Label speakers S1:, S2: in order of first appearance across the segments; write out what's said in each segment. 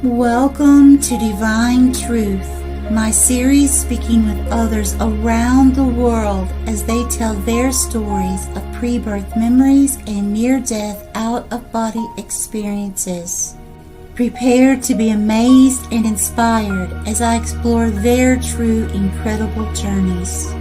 S1: Welcome to Divine Truth, my series speaking with others around the world as they tell their stories of pre-birth memories and near-death out-of-body experiences. Prepare to be amazed and inspired as I explore their true, incredible journeys.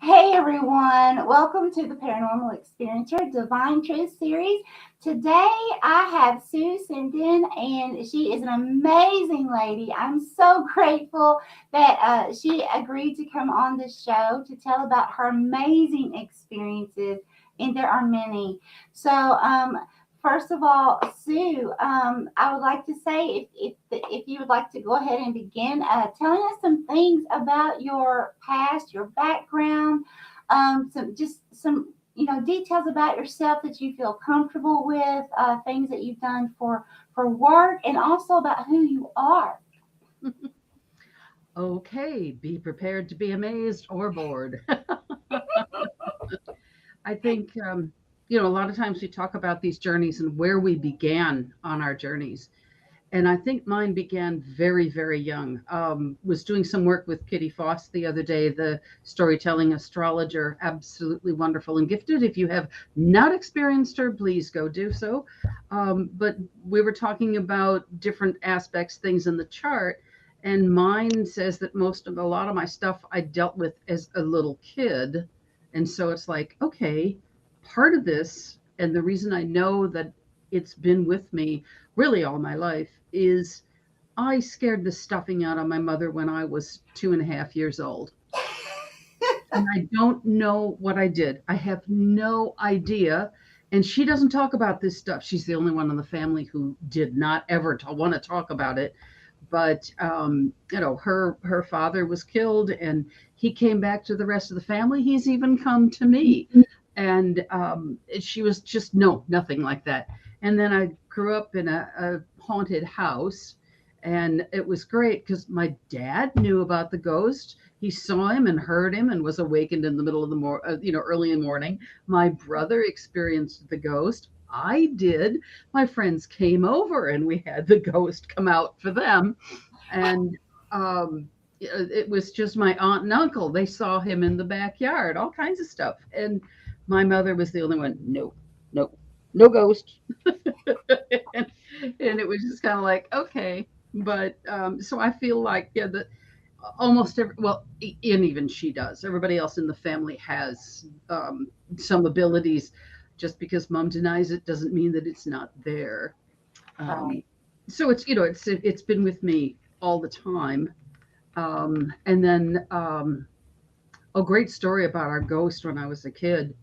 S1: Hey everyone, welcome to the Paranormal Experiencer Divine Truth series. Today I have Senden, and she is an amazing lady. I'm so grateful that she agreed to come on the show to tell about her amazing experiences, and there are many. So, first of all, Sue, I would like to say if you would like to go ahead and begin telling us some things about your past, your background, some details about yourself that you feel comfortable with, things that you've done for work, and also about who you are.
S2: Okay, be prepared to be amazed or bored. I think, a lot of times we talk about these journeys and where we began on our journeys. And I think mine began very, very young. Was doing some work with Kitty Foss the other day, the storytelling astrologer, absolutely wonderful and gifted. If you have not experienced her, please go do so. But we were talking about different aspects, things in the chart. And mine says that a lot of my stuff I dealt with as a little kid. And so it's like, okay, part of this, and the reason I know that it's been with me really all my life, is I scared the stuffing out of my mother when I was 2.5 years old. And I don't know what I did. I have no idea. And she doesn't talk about this stuff. She's the only one in the family who did not ever want to talk about it. But, her father was killed and he came back to the rest of the family. He's even come to me. And she was just, nothing like that. And then I grew up in a haunted house, and it was great because my dad knew about the ghost. He saw him and heard him and was awakened in the middle of the early in the morning. My brother experienced the ghost. I did. My friends came over and we had the ghost come out for them. And it was just my aunt and uncle. They saw him in the backyard, all kinds of stuff. And my mother was the only one. No ghost. and it was just kind of like, okay. But so I feel like, that almost and even she does. Everybody else in the family has some abilities. Just because mom denies it doesn't mean that it's not there. So it's been with me all the time. And then a great story about our ghost when I was a kid.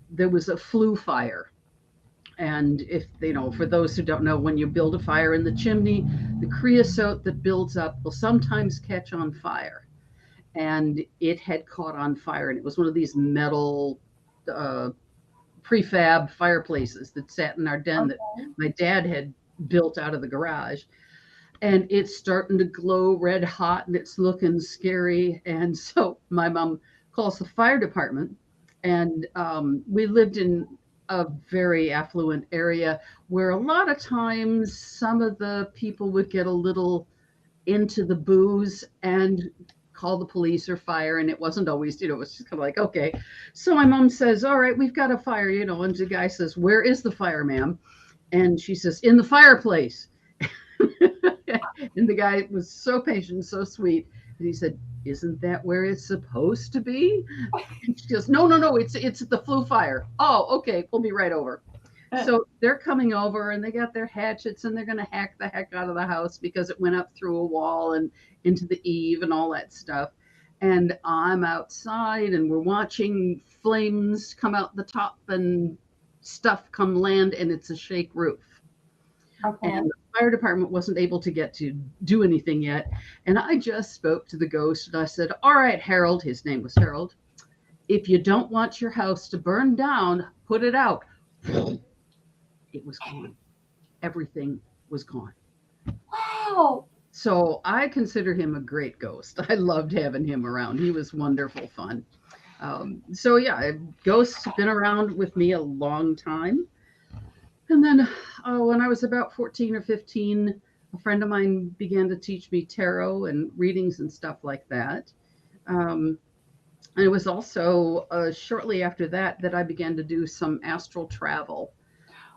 S2: There was a flue fire. And if for those who don't know, when you build a fire in the chimney, the creosote that builds up will sometimes catch on fire. And it had caught on fire, and it was one of these metal prefab fireplaces that sat in our den that my dad had built out of the garage. And it's starting to glow red hot and it's looking scary. And so my mom calls the fire department. And we lived in a very affluent area where a lot of times some of the people would get a little into the booze and call the police or fire. And it wasn't always, it was just kind of like, okay. So my mom says, all right, we've got a fire, and the guy says, where is the fire, ma'am? And she says, in the fireplace. And the guy was so patient, so sweet. And he said, isn't that where it's supposed to be? And she goes, no, it's at the flue fire. Oh, okay, we'll be right over. So they're coming over and they got their hatchets and they're going to hack the heck out of the house because it went up through a wall and into the eave and all that stuff. And I'm outside and we're watching flames come out the top and stuff come land, and it's a shake roof. Okay. And the fire department wasn't able to get to do anything yet. And I just spoke to the ghost and I said, all right, Harold, his name was Harold, if you don't want your house to burn down, put it out. It was gone. Everything was gone.
S1: Wow.
S2: So I consider him a great ghost. I loved having him around. He was wonderful fun. So yeah, ghosts have been around with me a long time. And then when I was about 14 or 15, a friend of mine began to teach me tarot and readings and stuff like that. Um, and it was also shortly after that that I began to do some astral travel.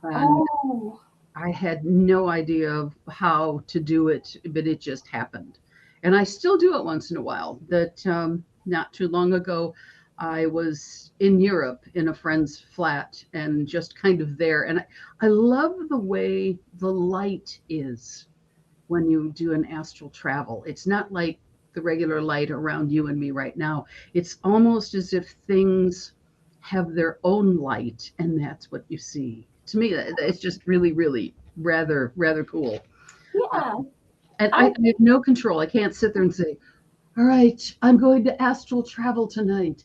S2: And
S1: Oh,
S2: I had no idea of how to do it, but it just happened. And I still do it once in a while. That not too long ago, I was in Europe in a friend's flat and just kind of there. And I love the way the light is when you do an astral travel. It's not like the regular light around you and me right now. It's almost as if things have their own light, and that's what you see. To me, it's just really, really rather cool.
S1: yeah.
S2: And I
S1: I
S2: have no control. I can't sit there and say, "All right, I'm going to astral travel tonight."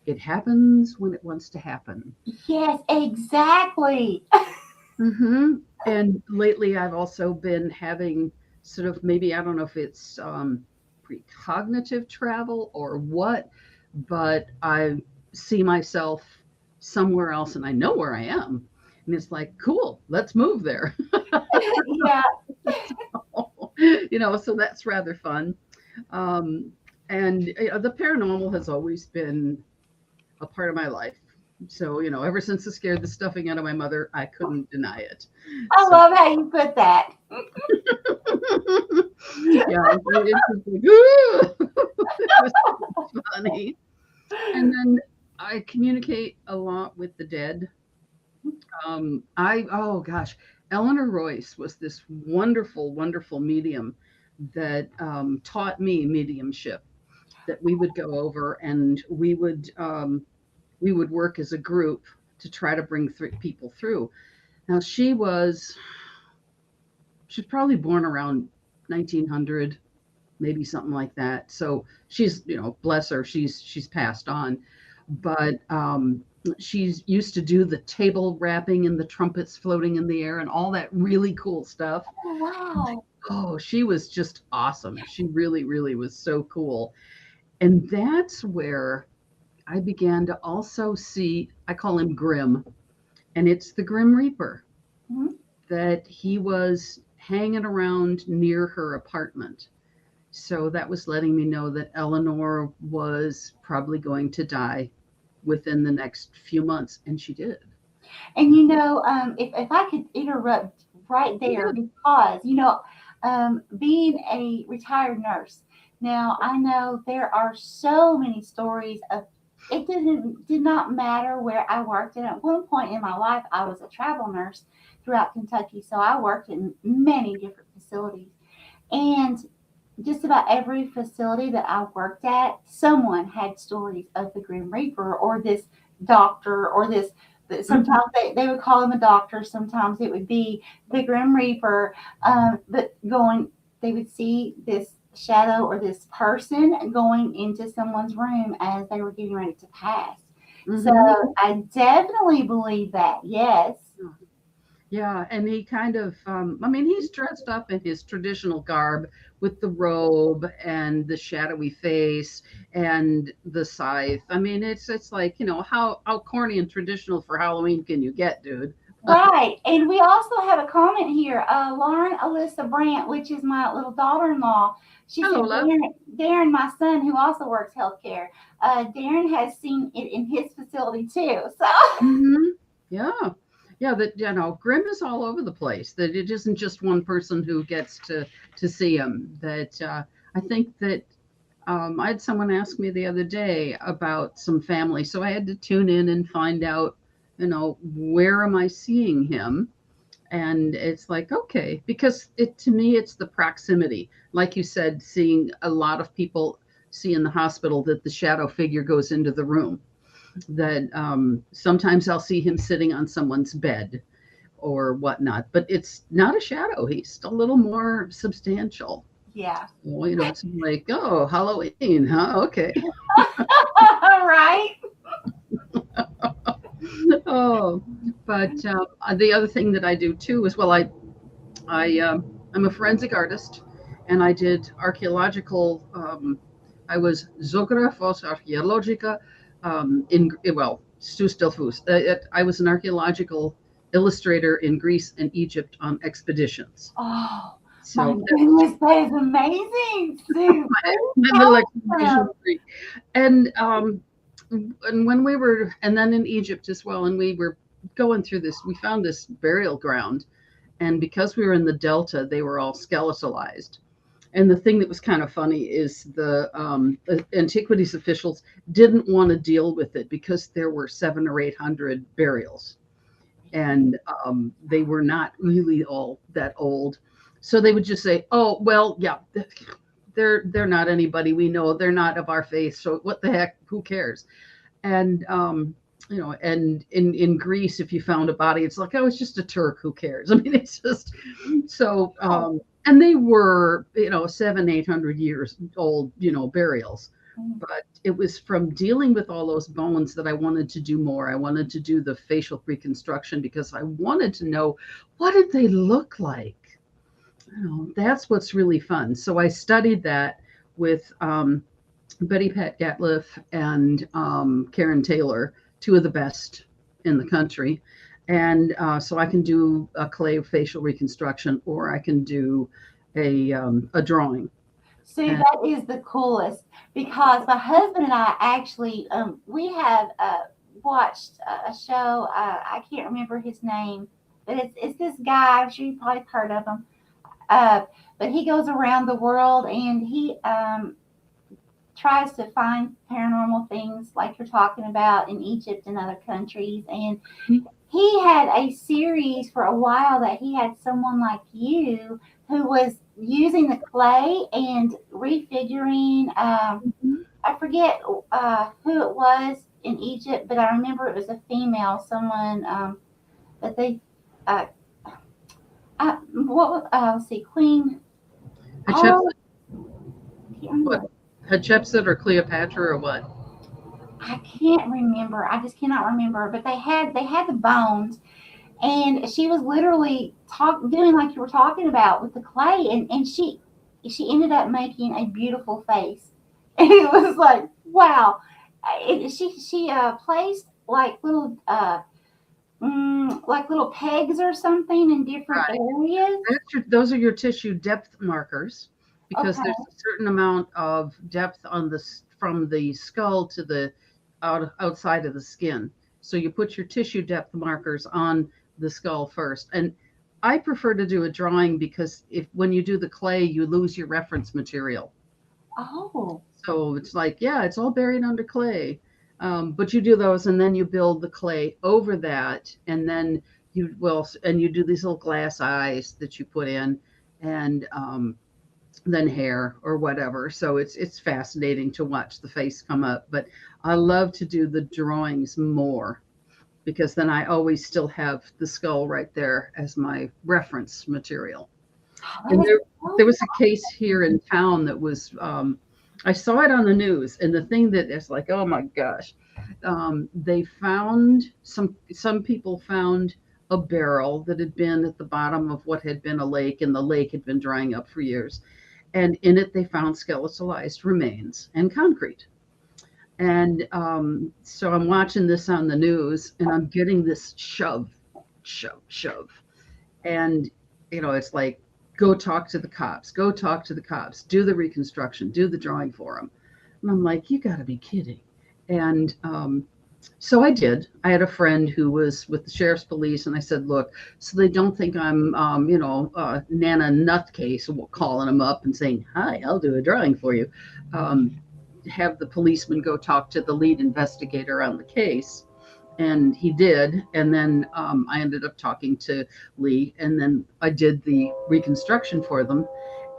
S2: It happens when it wants to happen.
S1: yes, exactly.
S2: Hmm. And lately, I've also been having sort of maybe I don't know if it's precognitive travel or what, but I see myself somewhere else and I know where I am. And it's like, cool, let's move there.
S1: Yeah.
S2: So that's rather fun. Um, and the paranormal has always been a part of my life. So, ever since it scared the stuffing out of my mother, I couldn't deny it.
S1: I
S2: So,
S1: love how you put that.
S2: yeah, it's just like, "Ooh!" It was funny. And then I communicate a lot with the dead. Oh gosh, Eleanor Royce was this wonderful, wonderful medium that taught me mediumship. That we would go over and we would work as a group to try to bring people through. Now she's probably born around 1900, maybe something like that. So she's, bless her, she's passed on, but she's used to do the table rapping and the trumpets floating in the air and all that really cool stuff.
S1: Oh, wow.
S2: Oh, she was just awesome. She really, really was so cool. And that's where I began to also see, I call him Grim, and it's the Grim Reaper,
S1: Mhm.
S2: that he was hanging around near her apartment. So that was letting me know that Eleanor was probably going to die within the next few months, and she did.
S1: And if I could interrupt right there,
S2: Yeah.
S1: because being a retired nurse, now I know there are so many stories of it did not matter where I worked. And at one point in my life, I was a travel nurse throughout Kentucky, so I worked in many different facilities, and just about every facility that I worked at, someone had stories of the Grim Reaper or this doctor or this.
S2: Mhm.
S1: Sometimes they would call him a doctor. Sometimes it would be the Grim Reaper. But they would see this shadow or this person going into someone's room as they were getting ready to pass. So
S2: Mhm.
S1: I definitely believe that. Yes.
S2: Yeah, and he kind of, I mean, he's dressed up in his traditional garb with the robe and the shadowy face and the scythe. I mean, it's like, how corny and traditional for Halloween can you get, dude?
S1: Right. And we also have a comment here. Lauren Alyssa Brandt, which is my little daughter-in-law, she
S2: Hello,
S1: said,
S2: love.
S1: Darren, my son, who also works healthcare, Darren has seen it in his facility too. So,
S2: Hmm. Yeah. Yeah, that Grimm is all over the place. That it isn't just one person who gets to see him. That I think that I had someone ask me the other day about some family, so I had to tune in and find out, where am I seeing him? And it's like, okay, because to me it's the proximity. Like you said, seeing a lot of people see in the hospital that the shadow figure goes into the room. That sometimes I'll see him sitting on someone's bed or whatnot, but it's not a shadow. He's a little more substantial.
S1: yeah.
S2: Well, it's like, oh, Halloween, huh? Okay.
S1: Right.
S2: Oh, but the other thing that I do too is, well, I'm a forensic artist, and I did archaeological. I was zographos archaeologica in well, Stu Stilfus. I was an archaeological illustrator in Greece and Egypt on expeditions.
S1: Oh,
S2: So
S1: my goodness, that is amazing, Sue.
S2: my little expedition. And when we were, and then in Egypt as well, and we were going through this, we found this burial ground, and because we were in the Delta, they were all skeletalized. And the thing that was kind of funny is the antiquities officials didn't want to deal with it because there were 700 or 800 burials, and they were not really all that old. So they would just say, "Oh, well, yeah, they're not anybody we know. They're not of our faith. So what the heck? Who cares?" And you know, and in Greece, if you found a body, it's like, "Oh, it's just a Turk. Who cares?" I mean, it's just so. And they were, you know, 700-800 years old, you know, burials. But it was from dealing with all those bones that I wanted to do more. I wanted to do the facial reconstruction because I wanted to know, what did they look like? You know, that's what's really fun. So I studied that with Betty Pat Gatliff and Karen Taylor, two of the best in the country. And so I can do a clay facial reconstruction, or I can do a drawing.
S1: See, that is the coolest, because my husband and I actually, we have watched a show. I can't remember his name, but it's this guy. I'm sure you've probably heard of him. But he goes around the world and he tries to find paranormal things like you're talking about in Egypt and other countries. And he had a series for a while that he had someone like you who was using the clay and refiguring. I forget who it was in Egypt, but I remember it was a female, someone that they, let's see, Queen.
S2: Hatshepsut? What? Hatshepsut or Cleopatra or what?
S1: I can't remember. I just cannot remember. But they had the bones, and she was literally doing like you were talking about with the clay, and she ended up making a beautiful face, and it was like, wow. She placed like little pegs or something in different areas.
S2: Those are your tissue depth markers, because there's a certain amount of depth on from the skull to the outside of the skin. So you put your tissue depth markers on the skull first. And I prefer to do a drawing because when you do the clay, you lose your reference material.
S1: Oh.
S2: So it's like, yeah, it's all buried under clay. But you do those, and then you build the clay over that, and then you do these little glass eyes that you put in, and then hair or whatever. So it's fascinating to watch the face come up. But I love to do the drawings more, because then I always still have the skull right there as my reference material. And there was a case here in town that was, I saw it on the news, and the thing that is like, oh my gosh, they found some people found a barrel that had been at the bottom of what had been a lake, and the lake had been drying up for years. And in it, they found skeletalized remains and concrete. And so I'm watching this on the news, and I'm getting this shove. And, you know, it's like, go talk to the cops, do the reconstruction, do the drawing for them. And I'm like, you got to be kidding. And so I did. I had a friend who was with the sheriff's police, and I said, look, so they don't think I'm, Nana Nutcase, calling them up and saying, hi, I'll do a drawing for you. Have the policeman go talk to the lead investigator on the case. And he did. And then I ended up talking to Lee, and then I did the reconstruction for them.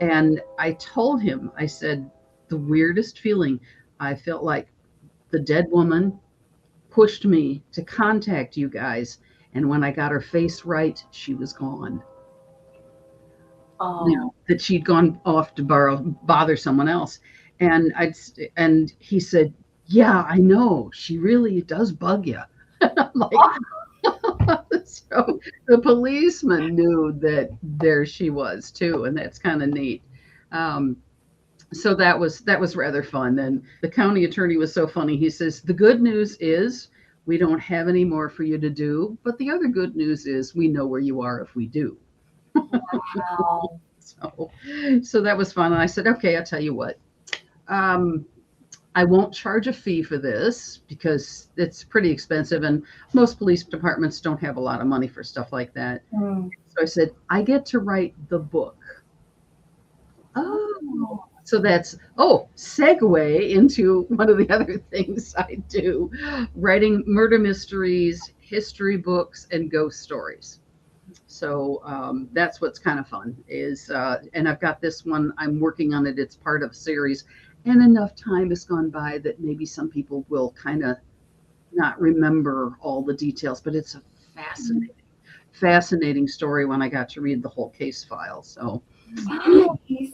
S2: And I told him, I said, the weirdest feeling, I felt like the dead woman pushed me to contact you guys. And when I got her face right, she was gone.
S1: Oh.
S2: You know, that she'd gone off to bother someone else. And he said, yeah, I know. She really does bug you. I'm like, so the policeman knew that there she was too, and that's kind of neat. So that was rather fun. And the county attorney was so funny. He says, the good news is We don't have any more for you to do. But the other good news is we know where you are if we do.
S1: Wow.
S2: So, so that was fun. And I said, okay, I'll tell you what. Um, I won't charge a fee for this because it's pretty expensive, and most police departments don't have a lot of money for stuff like that.
S1: Mm.
S2: So I said, I get to write the book. Oh, so that's, segue into one of the other things I do, writing murder mysteries, history books, and ghost stories. So that's what's kind of fun is, and I've got this one, I'm working on it. It's part of a series, and enough time has gone by that maybe some people will kind of not remember all the details, but it's a fascinating story when I got to read the whole case file. So,
S1: Nice.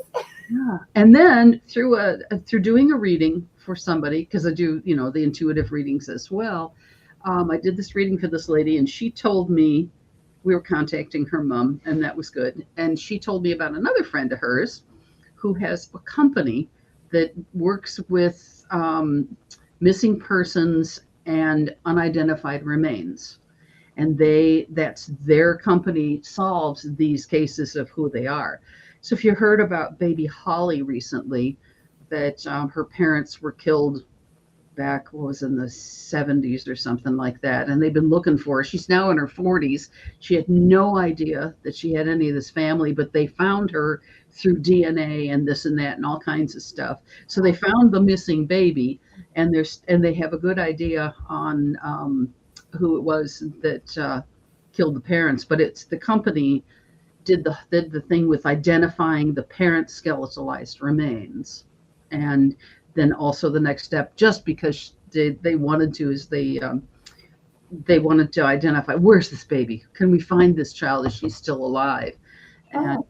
S2: yeah. And then through doing a reading for somebody, because I do, the intuitive readings as well. I did this reading for this lady, and she told me we were contacting her mom, and that was good. And she told me about another friend of hers who has a company that works with missing persons and unidentified remains. And that's their company solves these cases of who they are. So if you heard about baby Holly recently, that her parents were killed back, what was in the 70s or something like that, and they've been looking for her. She's now in her 40s. She had no idea that she had any of this family, but they found her through DNA and this and that and all kinds of stuff. So they found the missing baby, and they have a good idea on who it was that killed the parents. But it's the company did the thing with identifying the parents' skeletalized remains, and then also the next step, just because they wanted to, is they wanted to identify, where's this baby? Can we find this child? Is she still alive? And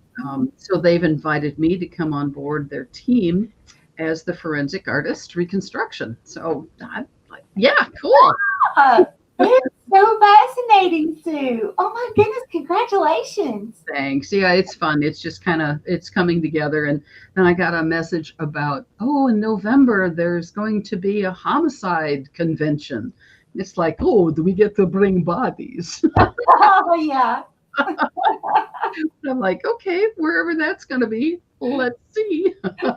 S2: so they've invited me to come on board their team as the forensic artist reconstruction. So I'm like, yeah, cool.
S1: It's so fascinating, Sue. Oh my goodness, congratulations.
S2: Thanks. Yeah, it's fun. It's just it's coming together. And then I got a message about, in November, there's going to be a homicide convention. It's like, do we get to bring bodies?
S1: Oh yeah.
S2: I'm like, okay, wherever that's going to be, let's see.
S1: Yeah.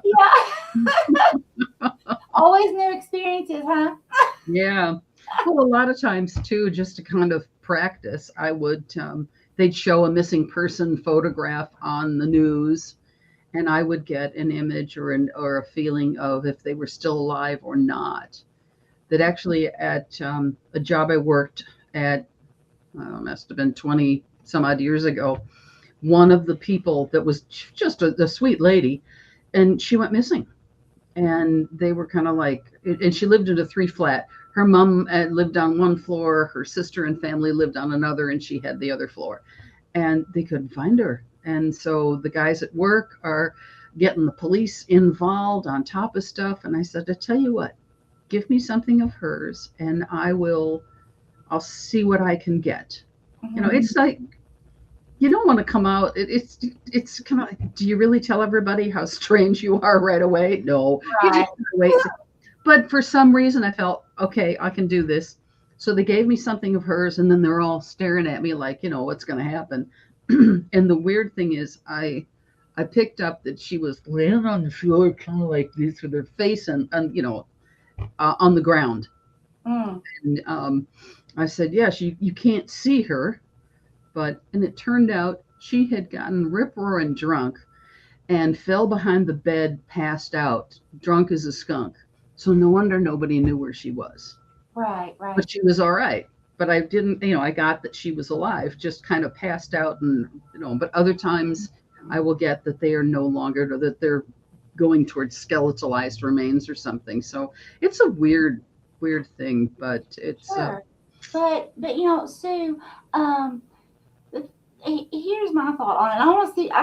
S1: Always new experiences, huh?
S2: Yeah. Well, a lot of times too, just to kind of practice, I would, they'd show a missing person photograph on the news, and I would get an image or a feeling of if they were still alive or not. That actually at a job I worked at, must have been 20 some odd years ago, one of the people that was just a sweet lady, and she went missing. And they were kind of like, and she lived in a 3-flat. Her mom lived on one floor, her sister and family lived on another, and she had the other floor. And they couldn't find her. And so the guys at work are getting the police involved on top of stuff. And I said, I tell you what, give me something of hers, and I'll see what I can get.
S1: Mm-hmm.
S2: It's like, you don't want to come out. It's kind of like, do you really tell everybody how strange you are right away? No.
S1: Right.
S2: You just wait. But for some reason I felt, okay, I can do this. So they gave me something of hers, and then they're all staring at me like, what's going to happen. And the weird thing is I picked up that she was laying on the floor kind of like this with her face on the ground.
S1: Mm.
S2: And I said, yeah, you can't see her. And it turned out she had gotten rip-roaring drunk and fell behind the bed, passed out, drunk as a skunk. So no wonder nobody knew where she was.
S1: Right.
S2: But she was all right. But I didn't, I got that she was alive, just kind of passed out. And, but other times I will get that they are no longer, or that they're going towards skeletalized remains or something. So it's a weird thing, but it's.
S1: Sure. But Sue, here's my thought on it. I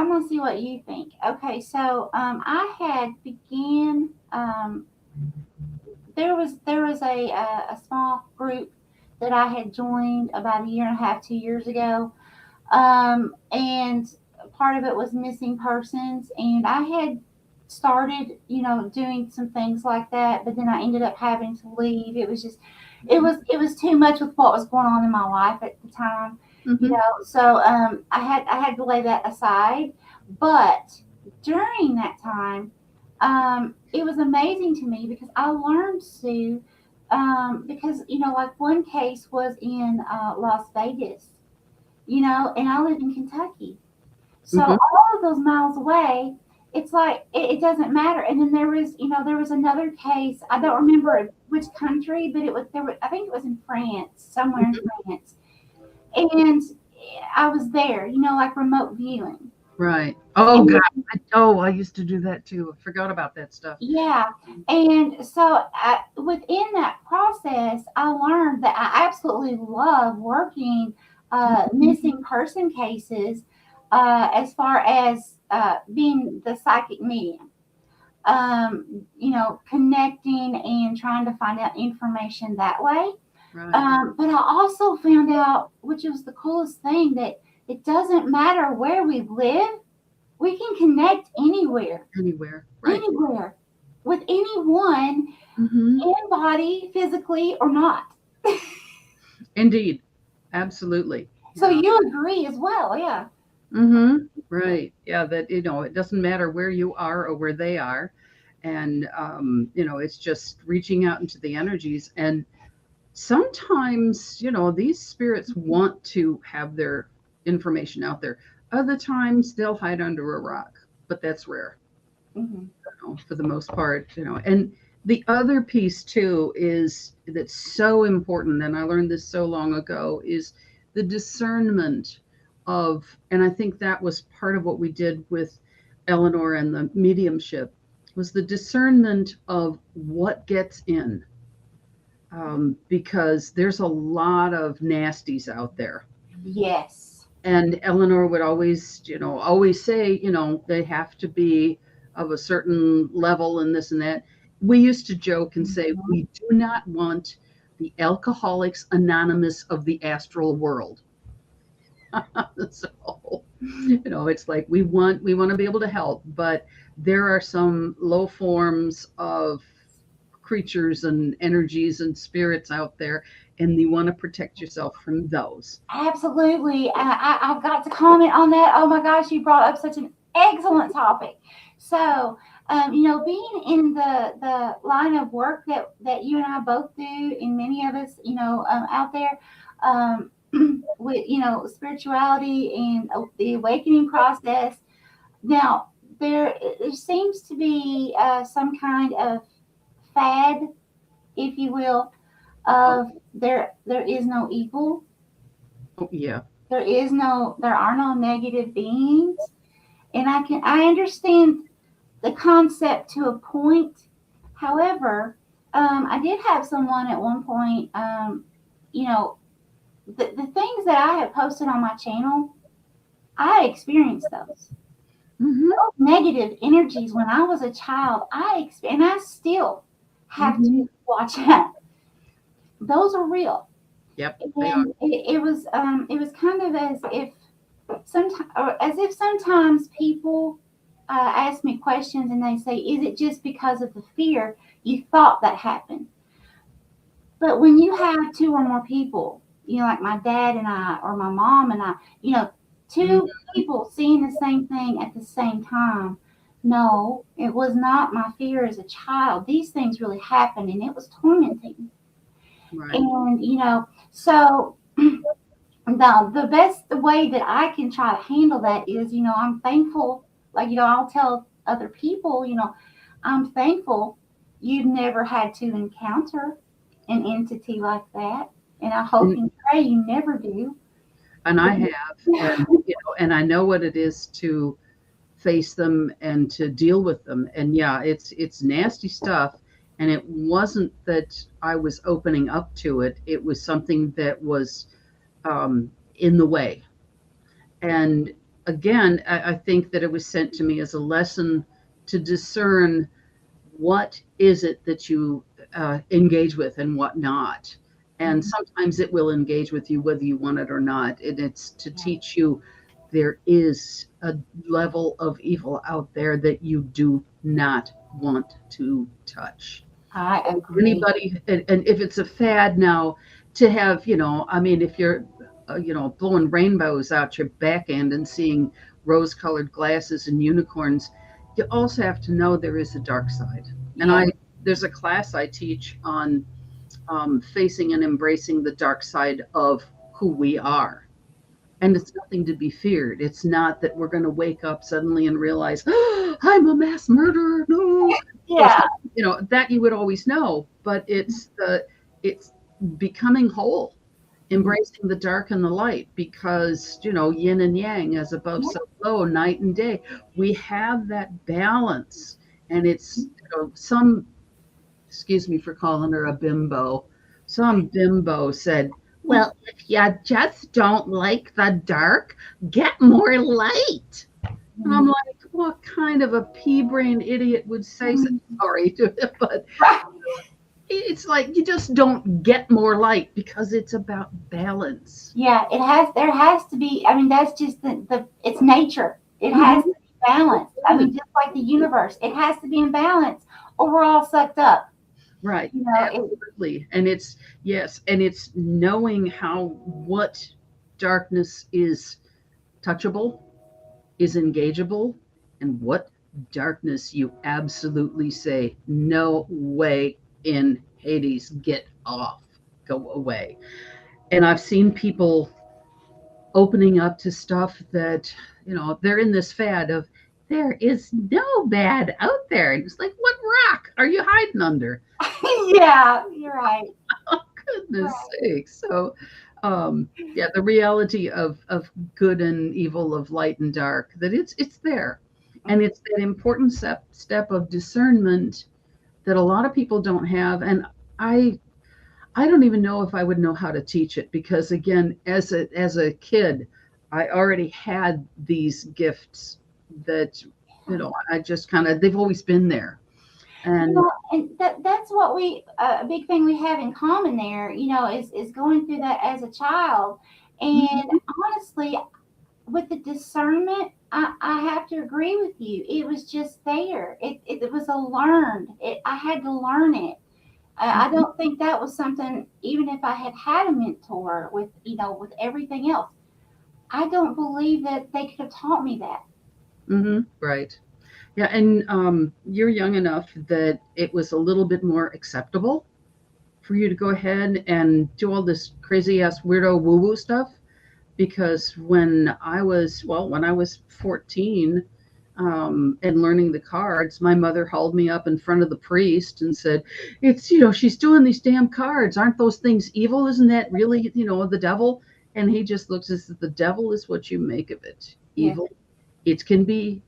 S1: want to see what you think. Okay, so I had began. There was a small group that I had joined about 1.5 to 2 years ago, and part of it was missing persons, and I had started doing some things like that, but then I ended up having to leave. It was just it was too much with what was going on in my life at the time,
S2: Mm-hmm.
S1: so I had to lay that aside. But during that time, it was amazing to me because I learned, Sue, because like one case was in Las Vegas, and I live in Kentucky. So
S2: Mm-hmm.
S1: all of those miles away, it's like it doesn't matter. And then there was another case. I don't remember which country, but I think it was in France, somewhere in France. And I was there, like remote viewing.
S2: Right. Oh
S1: And
S2: God. I used to do that too. I forgot about that stuff.
S1: yeah, and so within that process, I learned that I absolutely love working missing person cases, as far as being the psychic medium. Connecting and trying to find out information that way.
S2: Right.
S1: But I also found out, which was the coolest thing, that it doesn't matter where we live, we can connect anywhere,
S2: Anywhere. Right.
S1: anywhere, with anyone,
S2: Mm-hmm.
S1: in body, physically or not.
S2: Indeed. Absolutely.
S1: So you agree as well, yeah.
S2: Mm-hmm. Right. Yeah. That, it doesn't matter where you are or where they are. And, it's just reaching out into the energies. And sometimes, these spirits want to have their information out there. Other times they'll hide under a rock, but that's rare,
S1: Hmm.
S2: for the most part, And the other piece too is that's so important, and I learned this so long ago, is the discernment of, and I think that was part of what we did with Eleanor and the mediumship, was the discernment of what gets in. Because there's a lot of nasties out there.
S1: Yes.
S2: And Eleanor would always say, they have to be of a certain level and this and that. We used to joke and say, we do not want the Alcoholics Anonymous of the astral world. So, it's like we want to be able to help, but there are some low forms of creatures and energies and spirits out there, and you want to protect yourself from those.
S1: Absolutely. I've got to comment on that. Oh my gosh, you brought up such an excellent topic. So, being in the line of work that you and I both do, and many of us, out there, with, spirituality and the awakening process. Now, there seems to be some kind of fad, if you will, of there is no evil.
S2: Oh, yeah.
S1: There are no negative beings. And I understand the concept to a point. However, I did have someone at one point, the things that I have posted on my channel, I experienced those.
S2: Mm-hmm.
S1: Those negative energies when I was a child, and I still have to watch out. Those are real.
S2: Yep.
S1: And it was kind of as if sometimes people ask me questions and they say, "Is it just because of the fear you thought that happened?" But when you have two or more people, like my dad and I, or my mom and I, two people seeing the same thing at the same time. No, it was not my fear as a child. These things really happened, and it was tormenting.
S2: Right.
S1: And so the best way that I can try to handle that is, I'm thankful. Like, I'll tell other people, I'm thankful you've never had to encounter an entity like that, and I hope and pray you never do.
S2: And I have, and I know what it is to face them and to deal with them. And yeah, it's nasty stuff. And it wasn't that I was opening up to it. It was something that was in the way. And again, I think that it was sent to me as a lesson to discern what is it that you engage with and what not. And sometimes it will engage with you whether you want it or not. And it's to teach you there is a level of evil out there that you do not want to touch.
S1: I agree.
S2: Anybody, and if it's a fad now to have, I mean, if you're, blowing rainbows out your back end and seeing rose-colored glasses and unicorns, you also have to know there is a dark side. And
S1: Yeah.
S2: there's a class I teach on facing and embracing the dark side of who we are. And it's nothing to be feared. It's not that we're going to wake up suddenly and realize, oh, I'm a mass murderer. No, or
S1: Yeah.
S2: that you would always know. But it's becoming whole, embracing the dark and the light, because yin and yang, as above so below, night and day. We have that balance, and it's some. Excuse me for calling her a bimbo. Some bimbo said, well, if you just don't like the dark, get more light. And I'm like, what kind of a pea-brained idiot would say so? Sorry to it, but it's like you just don't get more light, because it's about balance.
S1: Yeah, there has to be, I mean, that's just it's nature. It has to be balanced. I mean, just like the universe, it has to be in balance, or we're all sucked up.
S2: Right. Absolutely. And it's knowing what darkness is touchable, is engageable, and what darkness you absolutely say, no way in Hades, get off, go away. And I've seen people opening up to stuff that, they're in this fad of, there is no bad out there. And it's like, what rock are you hiding under?
S1: Yeah, you're right.
S2: Oh, goodness sakes. So, the reality of good and evil, of light and dark, that it's there. And it's that important step of discernment that a lot of people don't have. And I don't even know if I would know how to teach it, because again, as a kid, I already had these gifts that, I just they've always been there. And
S1: that's what a big thing we have in common there, is going through that as a child. And honestly, with the discernment, I have to agree with you. It was just there. It was a learned. I had to learn it. I don't think that was something, even if I had a mentor with everything else, I don't believe that they could have taught me that.
S2: Right. Yeah. And you're young enough that it was a little bit more acceptable for you to go ahead and do all this crazy ass weirdo woo woo stuff. Because when I was 14, and learning the cards, my mother hauled me up in front of the priest and said, it's, she's doing these damn cards. Aren't those things evil? Isn't that really, the devil? And he just looks as if the devil is what you make of it. Evil.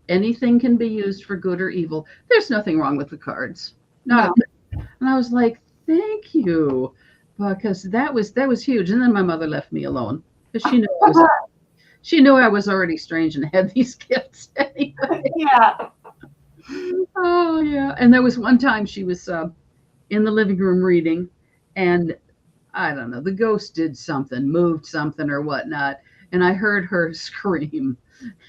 S2: Anything can be used for good or evil. There's nothing wrong with the cards. And I was like, thank you. Because that was huge. And then my mother left me alone, because she knew I was already strange and had these gifts anyway.
S1: Yeah.
S2: Oh, yeah. And there was one time she was in the living room reading, and I don't know, the ghost did something, moved something or whatnot, and I heard her scream.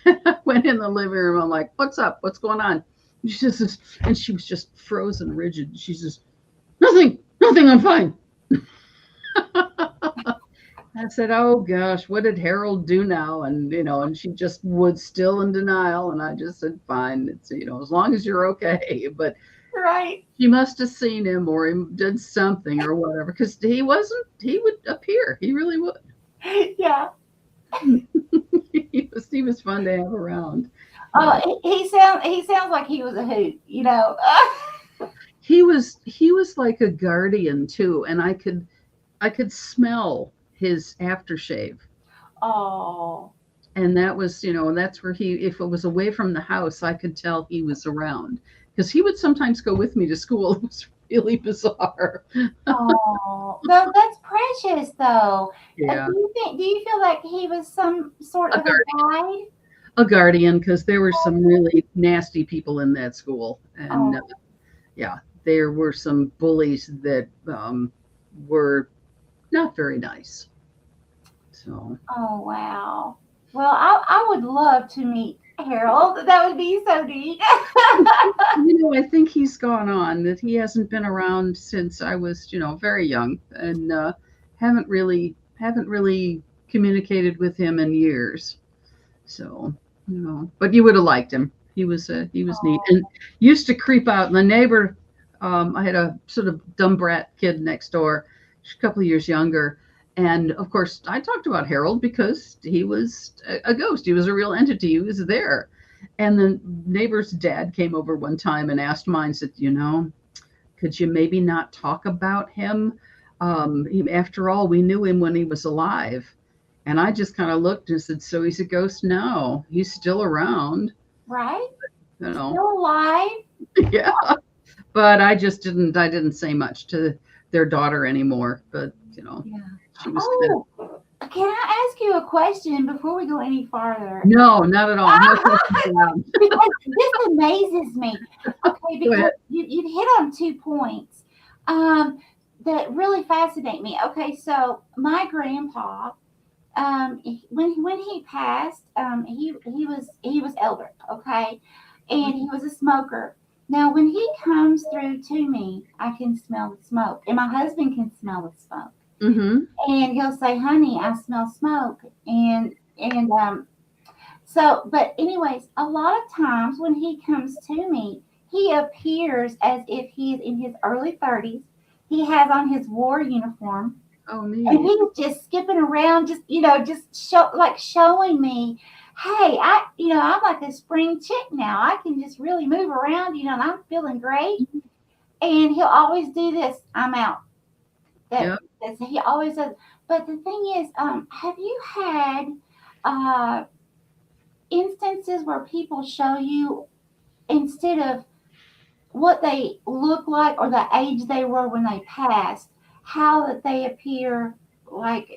S2: I went in the living room. I'm like, what's up? What's going on? And she was just frozen rigid. She says, nothing, I'm fine. I said, oh gosh, what did Harold do now? And and she just was still in denial. And I just said, fine, it's as long as you're okay. But
S1: right,
S2: she must have seen him, or he did something or whatever, because he would appear. He really would.
S1: Yeah.
S2: He was fun to have around.
S1: Oh, he sounds like he was a hoot,
S2: He was like a guardian too, and I could smell his aftershave.
S1: Oh.
S2: And that was, that's where if it was away from the house, I could tell he was around, because he would sometimes go with me to school. It was really bizarre.
S1: Oh, no, that's precious though.
S2: Yeah.
S1: Do you feel like he was some sort of a guide?
S2: A guardian, because there were some really nasty people in that school. And there were some bullies that were not very nice. So.
S1: Oh, wow. Well, I would love to meet Harold, that would be so neat.
S2: I think he's gone on, that he hasn't been around since I was, very young, and haven't really communicated with him in years. So, but you would have liked him. He was neat,
S1: Oh,
S2: and used to creep out. And the neighbor, I had a sort of dumb brat kid next door, she's a couple of years younger, and of course I talked about Harold because he was a ghost. He was a real entity. He was there. And the neighbor's dad came over one time and asked mine, said, could you maybe not talk about him? After all, we knew him when he was alive. And I just kind of looked and said, so he's a ghost now. He's still around,
S1: right?
S2: you know.
S1: Still alive?
S2: Yeah. But I didn't say much to their daughter anymore. But,
S1: Yeah.
S2: she was
S1: Oh, can I ask you a question before we go any farther?
S2: No, not at all. No questions allowed.
S1: Because this amazes me. Okay,
S2: Go
S1: because
S2: ahead.
S1: you hit on 2 points that really fascinate me. Okay, so my grandpa, when he passed, he was elder, okay, and he was a smoker. Now, when he comes through to me, I can smell the smoke, and my husband can smell the smoke.
S2: Mm-hmm.
S1: And he'll say, "Honey, I smell smoke." So, but anyways, a lot of times when he comes to me, he appears as if he is in his early 30s. He has on his war uniform,
S2: Oh,
S1: and
S2: neat.
S1: he's just skipping around, showing me, "Hey, I'm like a spring chick now. I can just really move around, and I'm feeling great." And he'll always do this. I'm out.
S2: Yep.
S1: He always does. But the thing is, have you had uh, instances where people show you, instead of what they look like or the age they were when they passed, how that they appear like,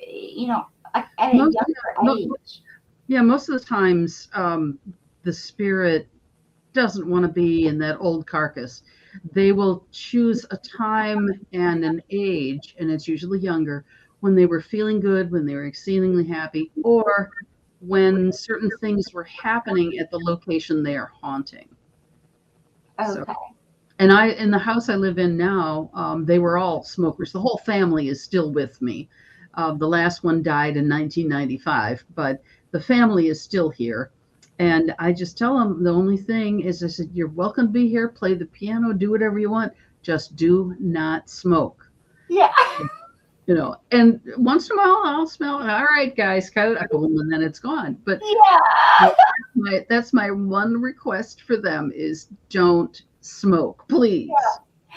S1: at a
S2: Most,
S1: younger age?
S2: most of the times, the spirit doesn't want to be in that old carcass. They will choose a time and an age, and it's usually younger, when they were feeling good, when they were exceedingly happy, or when certain things were happening at the location they are haunting. So,
S1: Okay.
S2: and in the house I live in now, they were all smokers. The whole family is still with me. The last one died in 1995, but the family is still here. And I just tell them the only thing is, I said, you're welcome to be here, play the piano, do whatever you want. Just do not smoke.
S1: Yeah.
S2: And once in a while I'll smell it. All right, guys, cut it up, and then it's gone. But
S1: Yeah.
S2: that's my one request for them is don't smoke, please.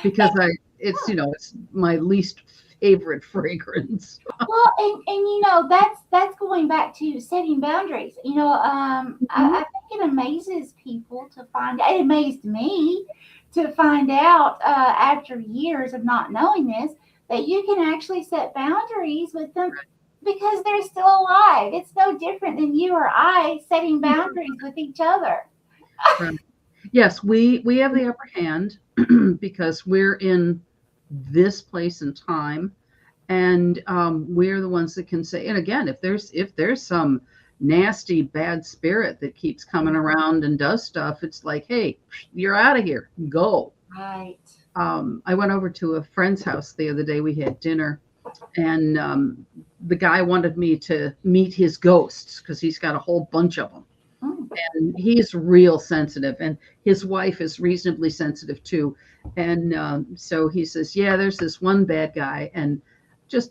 S2: Because it's my least favorite fragrance.
S1: Well, and that's going back to setting boundaries. I think it amazes people to find. It amazed me to find out after years of not knowing this, that you can actually set boundaries with them because they're still alive. It's no different than you or I setting boundaries with each other.
S2: Right. Yes, we have the upper hand because we're in this place and time, and we're the ones that can say. And again, if there's some nasty bad spirit that keeps coming around and does stuff, it's like, hey, you're out of here, go.
S1: Right.
S2: I went over to a friend's house the other day. We had dinner, and the guy wanted me to meet his ghosts because he's got a whole bunch of them. And he's real sensitive, and his wife is reasonably sensitive too. And so he says, yeah, there's this one bad guy. And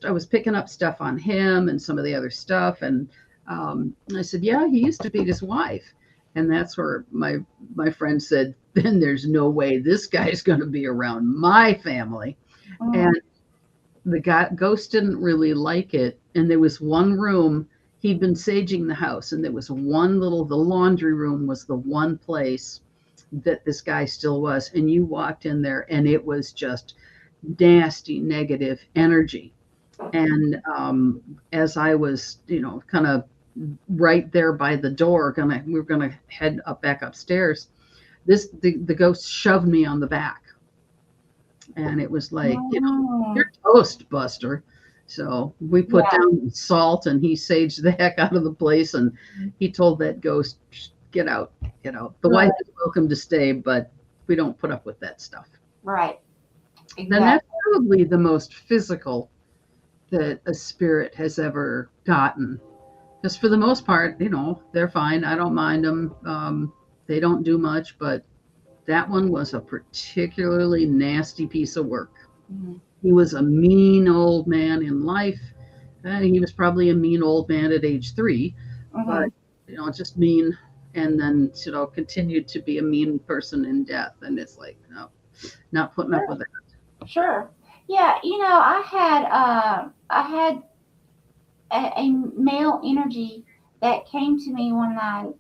S2: I was picking up stuff on him and some of the other stuff. And I said, yeah, he used to beat his wife. And that's where my friend said, then there's no way this guy's going to be around my family. And the ghost didn't really like it. And there was one room, he'd been saging the house, and there was the laundry room was the one place that this guy still was. And you walked in there and it was just nasty, negative energy. And as I was, kind of right there by the door, we were gonna head back upstairs, the ghost shoved me on the back. And it was like, you're toast, Buster. So we put down salt, and he saged the heck out of the place, and he told that ghost, get out, get out. The
S1: Right.
S2: wife is welcome to stay, but we don't put up with that stuff.
S1: Right.
S2: Then
S1: Exactly.
S2: that's probably the most physical that a spirit has ever gotten. Because for the most part, they're fine. I don't mind them. They don't do much, but that one was a particularly nasty piece of work.
S1: Mhm.
S2: He was a mean old man in life. He was probably a mean old man at age 3, but just mean, and then continued to be a mean person in death. And it's like, no, not putting up with that.
S1: Sure. Yeah, I had a male energy that came to me one night,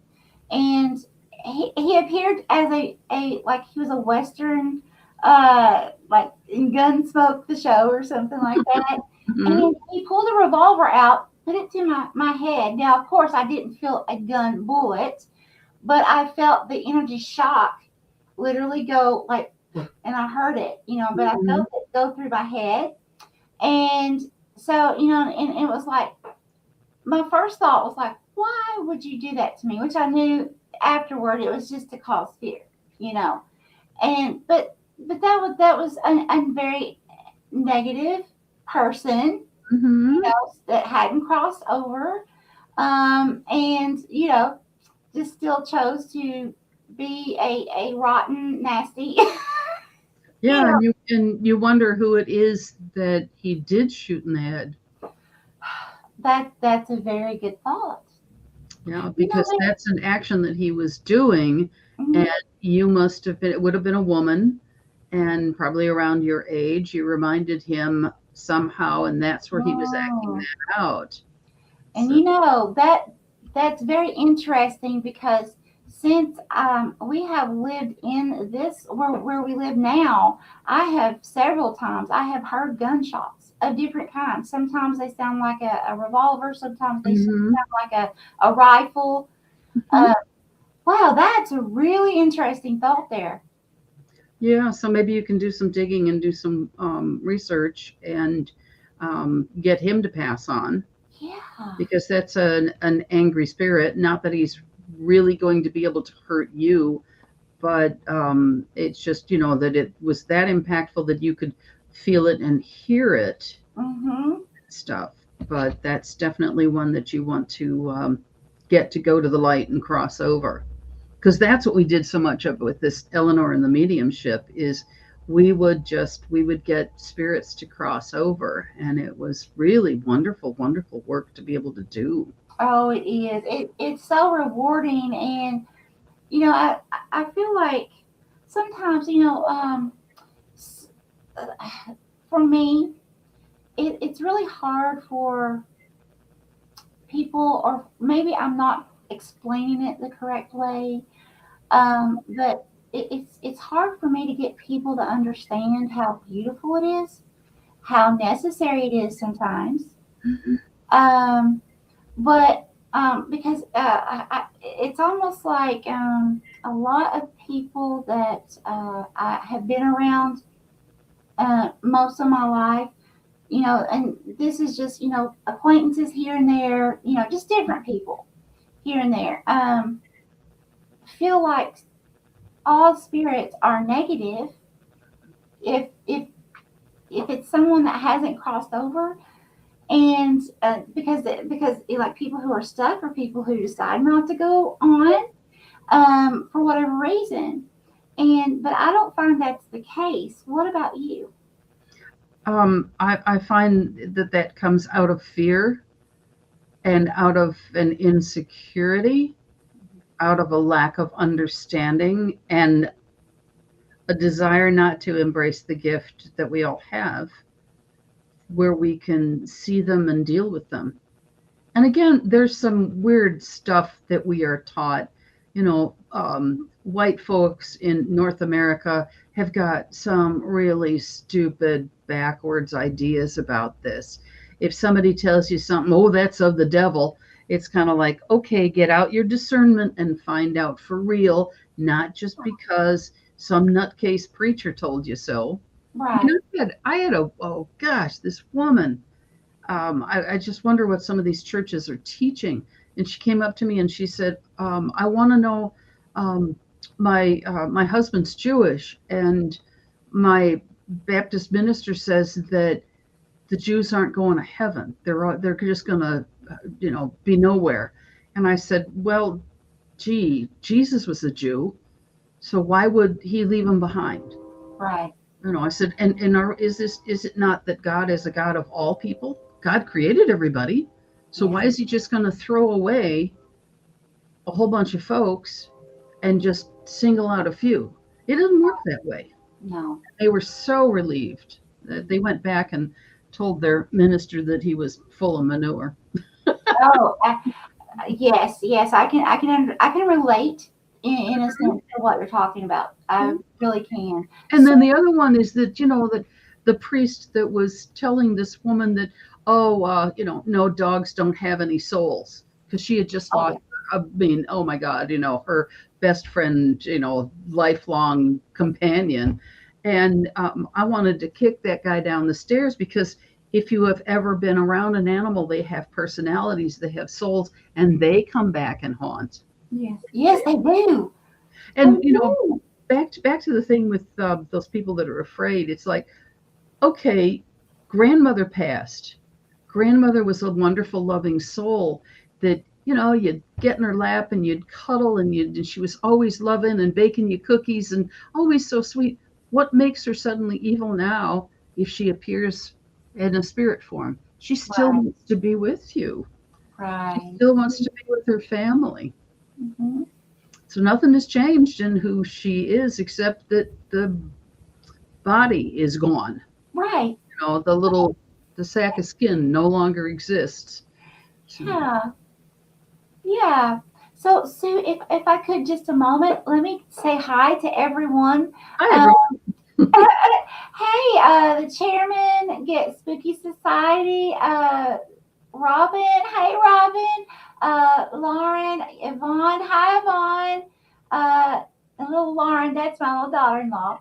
S1: and he appeared as a like he was a Western, like in Gunsmoke the show or something like that. And he pulled a revolver out, put it to my head. Now, of course, I didn't feel a gun bullet, but I felt the energy shock literally go like, and I heard it, but I felt it go through my head. And so, and it was like, my first thought was like, why would you do that to me? Which I knew afterward it was just to cause fear, And but that was a very negative person, that hadn't crossed over, and just still chose to be a rotten, nasty.
S2: Yeah, and you wonder who it is that he did shoot in the head.
S1: That's a very good thought.
S2: Yeah, because that's an action that he was doing, and you must have been. It would have been a woman, and probably around your age. You reminded him somehow, and that's where he was acting that out.
S1: And that's very interesting, because since we have lived in this where we live now, I have several times I have heard gunshots of different kinds. Sometimes they sound like a revolver. Sometimes they sound like a rifle. Wow, that's a really interesting thought there.
S2: Yeah, so maybe you can do some digging and do some research and get him to pass on.
S1: Yeah.
S2: Because that's an angry spirit. Not that he's really going to be able to hurt you, but it's just, that it was that impactful that you could feel it and hear it, stuff. But that's definitely one that you want to get to go to the light and cross over. Because that's what we did so much of with this Eleanor and the mediumship, is we would get spirits to cross over, and it was really wonderful work to be able to do.
S1: Oh, it is. It's so rewarding, and I feel like sometimes for me it's really hard for people, or maybe I'm not explaining it the correct way, but it's hard for me to get people to understand how beautiful it is, how necessary it is sometimes. But because it's almost like a lot of people that I have been around most of my life, and this is just, acquaintances here and there, just different people here and there, feel like all spirits are negative if it's someone that hasn't crossed over. And because like people who are stuck, or people who decide not to go on for whatever reason, but I don't find that's the case. What about you?
S2: I find that comes out of fear, and out of an insecurity, out of a lack of understanding, and a desire not to embrace the gift that we all have, where we can see them and deal with them. And again, there's some weird stuff that we are taught. White folks in North America have got some really stupid, backwards ideas about this. If somebody tells you something, oh, that's of the devil, it's kind of like, okay, get out your discernment and find out for real, not just because some nutcase preacher told you so.
S1: Right.
S2: I had this woman. I just wonder what some of these churches are teaching. And she came up to me and she said, I want to know, my husband's Jewish, and my Baptist minister says that the Jews aren't going to heaven. They're just going to, be nowhere. And I said, well, gee, Jesus was a Jew, so why would he leave them behind?
S1: Right.
S2: I said, is it not that God is a God of all people? God created everybody. So why is he just going to throw away a whole bunch of folks and just single out a few? It doesn't work that way.
S1: No.
S2: They were so relieved that they went back and told their minister that he was full of manure.
S1: Oh, yes. I can relate in a sense to what you're talking about. I really can.
S2: And then the other one is that, that the priest that was telling this woman that, no, dogs don't have any souls, because she had just lost, oh my God, her best friend, lifelong companion. And I wanted to kick that guy down the stairs, because if you have ever been around an animal, they have personalities, they have souls, and they come back and haunt.
S1: Yes, they do.
S2: And back to the thing with those people that are afraid. It's like, okay, grandmother passed. Grandmother was a wonderful, loving soul that you'd get in her lap and you'd cuddle, and she was always loving and baking you cookies and always so sweet. What makes her suddenly evil now if she appears in a spirit form? She still wants to be with you.
S1: Right.
S2: She still wants to be with her family.
S1: Mm-hmm.
S2: So nothing has changed in who she is, except that the body is gone.
S1: Right.
S2: The sack of skin no longer exists.
S1: Yeah. So, Sue, if I could just a moment, let me say hi to everyone.
S2: Hi, everyone.
S1: Hey, the chairman, Get Spooky Society, Robin. Hey, Robin. Lauren, Yvonne. Hi, Yvonne. Little Lauren, that's my little daughter-in-law.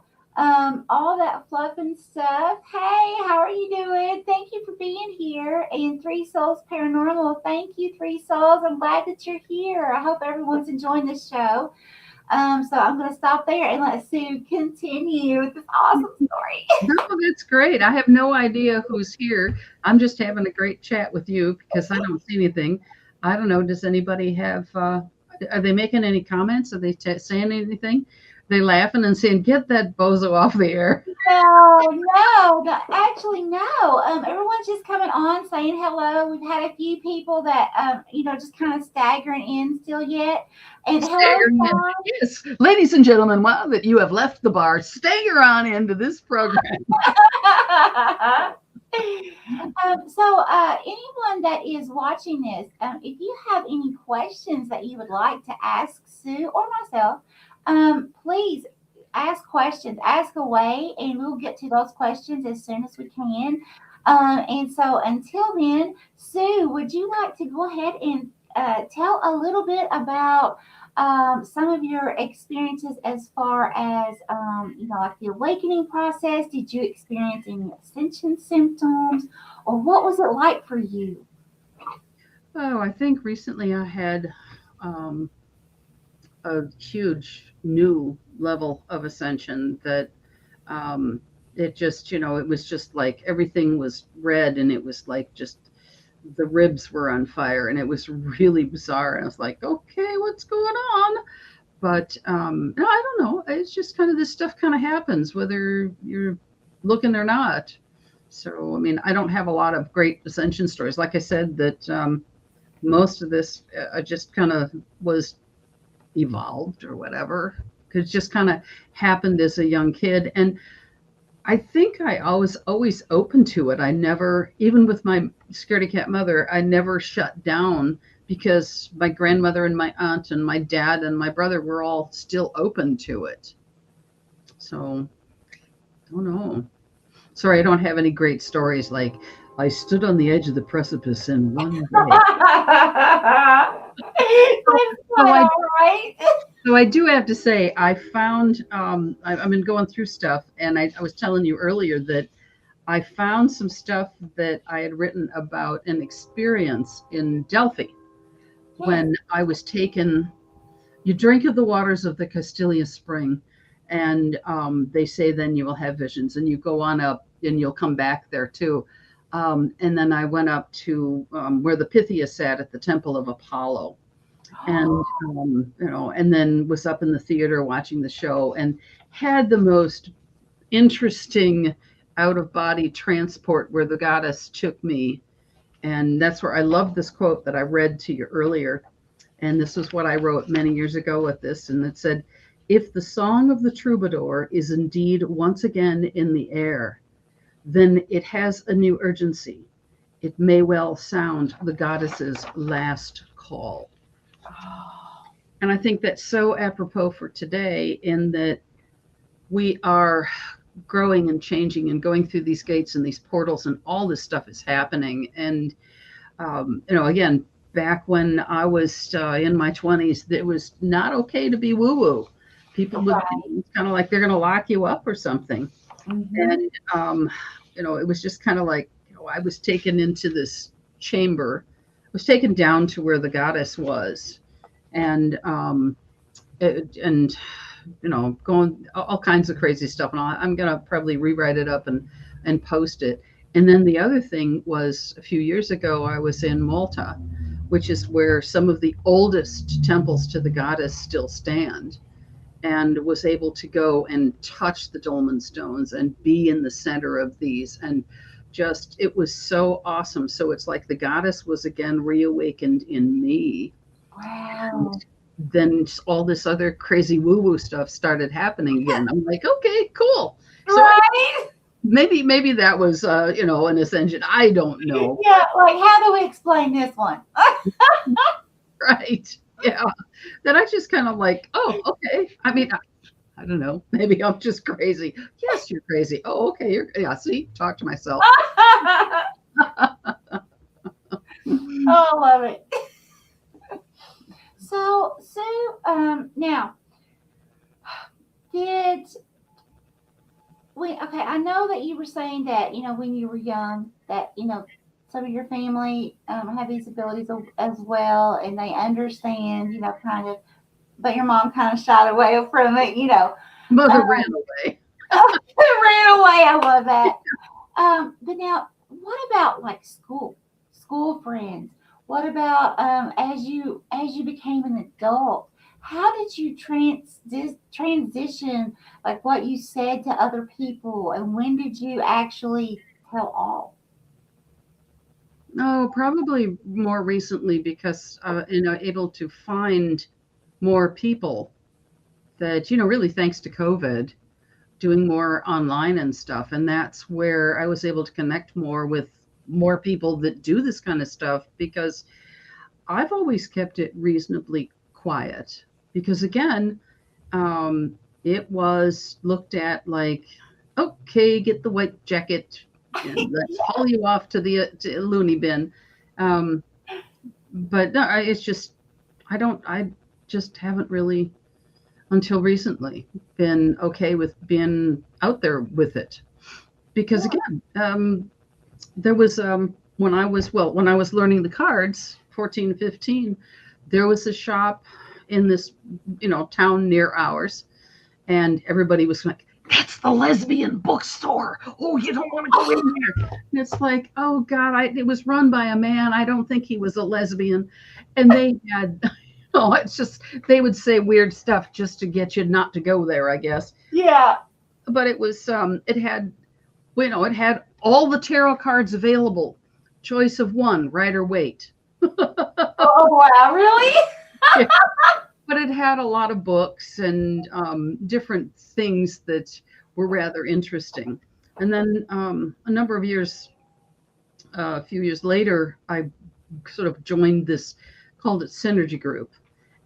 S1: All that fluff and stuff. Hey, how are you doing? Thank you for being here. And Three Souls Paranormal, thank you, Three Souls. I'm glad that you're here. I hope everyone's enjoying this show. So I'm going to stop there and let Sue continue with this awesome story.
S2: No, that's great. I have no idea who's here. I'm just having a great chat with you because I don't see anything. I don't know. Does anybody have, are they making any comments? Are they saying anything? They laughing and saying, get that bozo off the air.
S1: No, actually, no. Everyone's just coming on saying hello. We've had a few people that, just kind of staggering in still yet. And hello,
S2: yes, ladies and gentlemen, wow, that you have left the bar. Stagger on into this program.
S1: So anyone that is watching this, if you have any questions that you would like to ask Sue or myself, please ask questions, ask away, and we'll get to those questions as soon as we can. And so until then, Sue, would you like to go ahead and tell a little bit about some of your experiences as far as, like the awakening process? Did you experience any ascension symptoms, or what was it like for you?
S2: Oh, I think recently I had a huge new level of ascension that it just, it was just like everything was red, and it was like just the ribs were on fire, and it was really bizarre. And I was like, okay, what's going on? But no, I don't know. It's just kind of this stuff kind of happens whether you're looking or not. So, I mean, I don't have a lot of great ascension stories. Like I said, that most of this just kind of was evolved or whatever. It just kind of happened as a young kid. And I think I was always open to it. I never, even with my scaredy cat mother, I never shut down, because my grandmother and my aunt and my dad and my brother were all still open to it. So, I don't know. Sorry, I don't have any great stories like I stood on the edge of the precipice in one day. So I do have to say, I found, I've been going through stuff, and I was telling you earlier that I found some stuff that I had written about an experience in Delphi when I was taken. You drink of the waters of the Castilian spring, and they say then you will have visions, and you go on up and you'll come back there too. And then I went up to where the Pythia sat at the Temple of Apollo, and and then was up in the theater watching the show, and had the most interesting out of body transport where the goddess took me. And that's where I love this quote that I read to you earlier. And this was what I wrote many years ago with this. And it said, if the song of the troubadour is indeed once again in the air, then it has a new urgency. It may well sound the goddess's last call. And I think that's so apropos for today, in that we are growing and changing and going through these gates and these portals, and all this stuff is happening. And, again, back when I was in my 20s, it was not okay to be woo-woo. People would think kind of like they're going to lock you up or something. And, it was just kind of like, I was taken into this chamber. I was taken down to where the goddess was. And going all kinds of crazy stuff. And I'm going to probably rewrite it up and post it. And then the other thing was, a few years ago, I was in Malta, which is where some of the oldest temples to the goddess still stand, and was able to go and touch the dolmen stones and be in the center of these. And just, it was so awesome. So it's like the goddess was again reawakened in me.
S1: Wow.
S2: And then all this other crazy woo-woo stuff started happening again. I'm like, okay, cool. So
S1: Right?
S2: maybe that was, an ascension. I don't know.
S1: Yeah, like, how do we explain this one?
S2: Right. Yeah. Then I just kind of like, oh, okay. I mean, I don't know. Maybe I'm just crazy. Yes, you're crazy. Oh, okay. See, talk to myself.
S1: Oh, I love it. So, Sue, now, I know that you were saying that, when you were young, that, some of your family have these abilities as well, and they understand, kind of, but your mom kind of shied away from it,
S2: Mother ran away.
S1: Ran away. I love that. But now, what about like school friends? What about as you became an adult? How did you transition, like what you said to other people, and when did you actually tell all?
S2: No, probably more recently, because able to find more people that, really thanks to COVID, doing more online and stuff. And that's where I was able to connect more with more people that do this kind of stuff, because I've always kept it reasonably quiet, because again, it was looked at like, okay, get the white jacket and let's haul you off to the loony bin. But no, it's just, I just haven't really, until recently, been okay with being out there with it. Because again, there was, when I was learning the cards, 14, 15, there was a shop in this, town near ours, and everybody was like, that's the lesbian bookstore. Oh, you don't want to go in there. And it's like, oh God, it was run by a man. I don't think he was a lesbian. And they had, it's just, they would say weird stuff just to get you not to go there, I guess.
S1: Yeah.
S2: But it was, it had all the tarot cards available. Choice of one, Rider Waite.
S1: Oh, wow, really?
S2: Yeah. But it had a lot of books and different things that were rather interesting. And then a few years later, I sort of joined this, called it Synergy Group.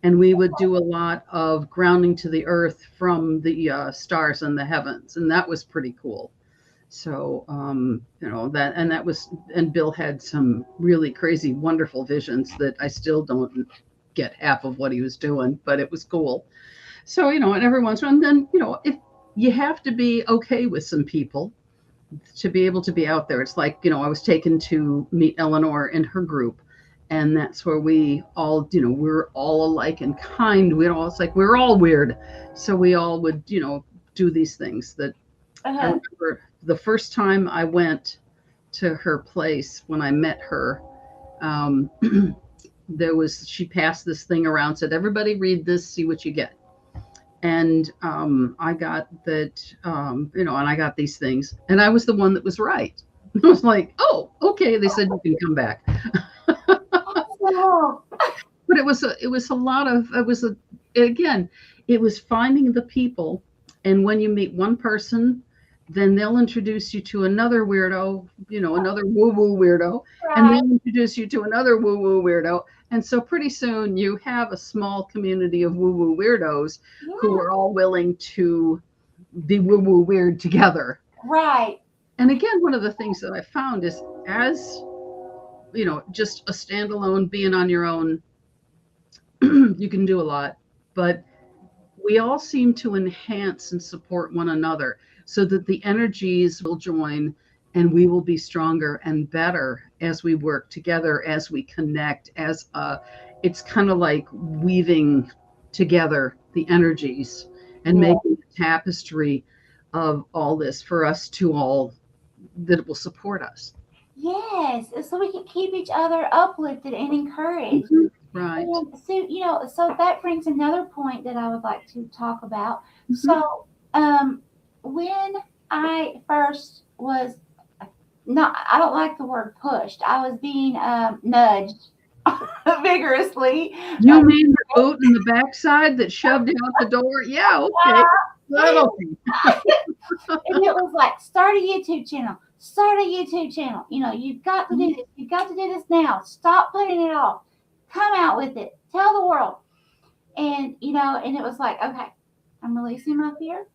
S2: And we would do a lot of grounding to the earth from the stars and the heavens. And that was pretty cool. So, and Bill had some really crazy, wonderful visions that I still don't get half of what he was doing, but it was cool. So, and every once in a while, and then, if you have to be okay with some people, to be able to be out there. It's like, I was taken to meet Eleanor and her group. And that's where we all, we're all alike and kind. It's like we're all weird. So we all would, do these things that I remember the first time I went to her place when I met her. She passed this thing around, said, everybody read this, see what you get. And I got that, and I got these things, and I was the one that was right. I was like, oh, okay. They said you can come back. But it was finding the people. And when you meet one person, then they'll introduce you to another weirdo, another woo-woo weirdo, right. And they'll introduce you to another woo-woo weirdo. And so pretty soon you have a small community of woo-woo weirdos who are all willing to be woo-woo weird together.
S1: Right.
S2: And again, one of the things that I found is as, just a standalone being on your own, you can do a lot, but we all seem to enhance and support one another so that the energies will join and we will be stronger and better as we work together, as we connect, it's kind of like weaving together the energies and making a tapestry of all this for us to all, that it will support us.
S1: Yes, so we can keep each other uplifted and encouraged.
S2: Mm-hmm. Right.
S1: And so that brings another point that I would like to talk about. Mm-hmm. So when I first was I don't like the word pushed. I was being nudged vigorously.
S2: You mean the boot in the backside that shoved out the door? Yeah, okay.
S1: And it was like, start a YouTube channel. You've got to do this. You've got to do this now. Stop putting it off. Come out with it. Tell the world. And, and it was like, okay, I'm releasing my fear.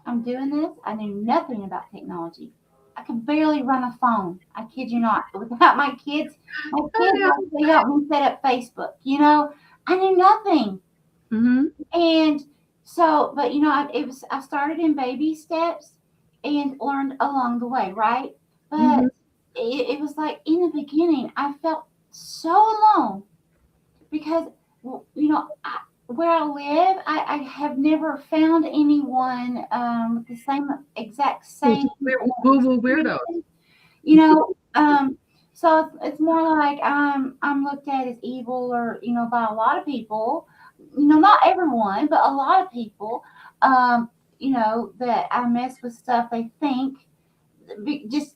S1: I'm doing this. I knew nothing about technology. I could barely run a phone. I kid you not. Without my kids actually helped me set up Facebook. I knew nothing.
S2: Mm-hmm.
S1: And so, but I started in baby steps and learned along the way, right? But it was like in the beginning, I felt so alone because, where I live, I have never found anyone with the exact same
S2: woo-woo weirdo.
S1: So it's more like I'm looked at as evil or by a lot of people. Not everyone, but a lot of people. That I mess with stuff they think.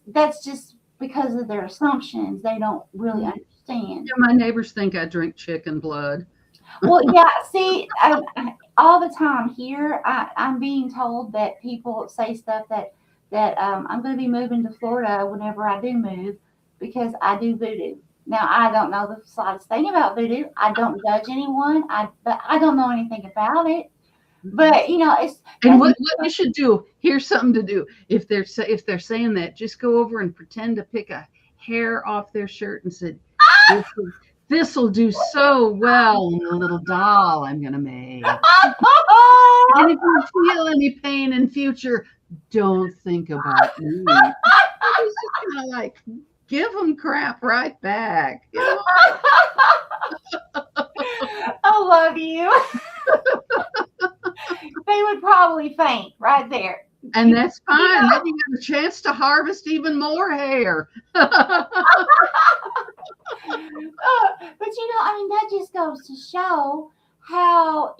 S1: That's just because of their assumptions. They don't really understand.
S2: Yeah, my neighbors think I drink chicken blood.
S1: Well, yeah, see, all the time here, I'm being told that people say stuff that I'm going to be moving to Florida whenever I do move because I do voodoo. Now, I don't know the slightest thing about voodoo. I don't judge anyone, but I don't know anything about it. But, it's...
S2: And what you should do, here's something to do. If they're saying that, just go over and pretend to pick a hair off their shirt and say, this will do so well in the little doll I'm going to make. And if you feel any pain in future, don't think about me. It's just kind of like, give them crap right back.
S1: I love you. They would probably faint right there.
S2: And that's fine. Then you have a chance to harvest even more hair.
S1: But that just goes to show how,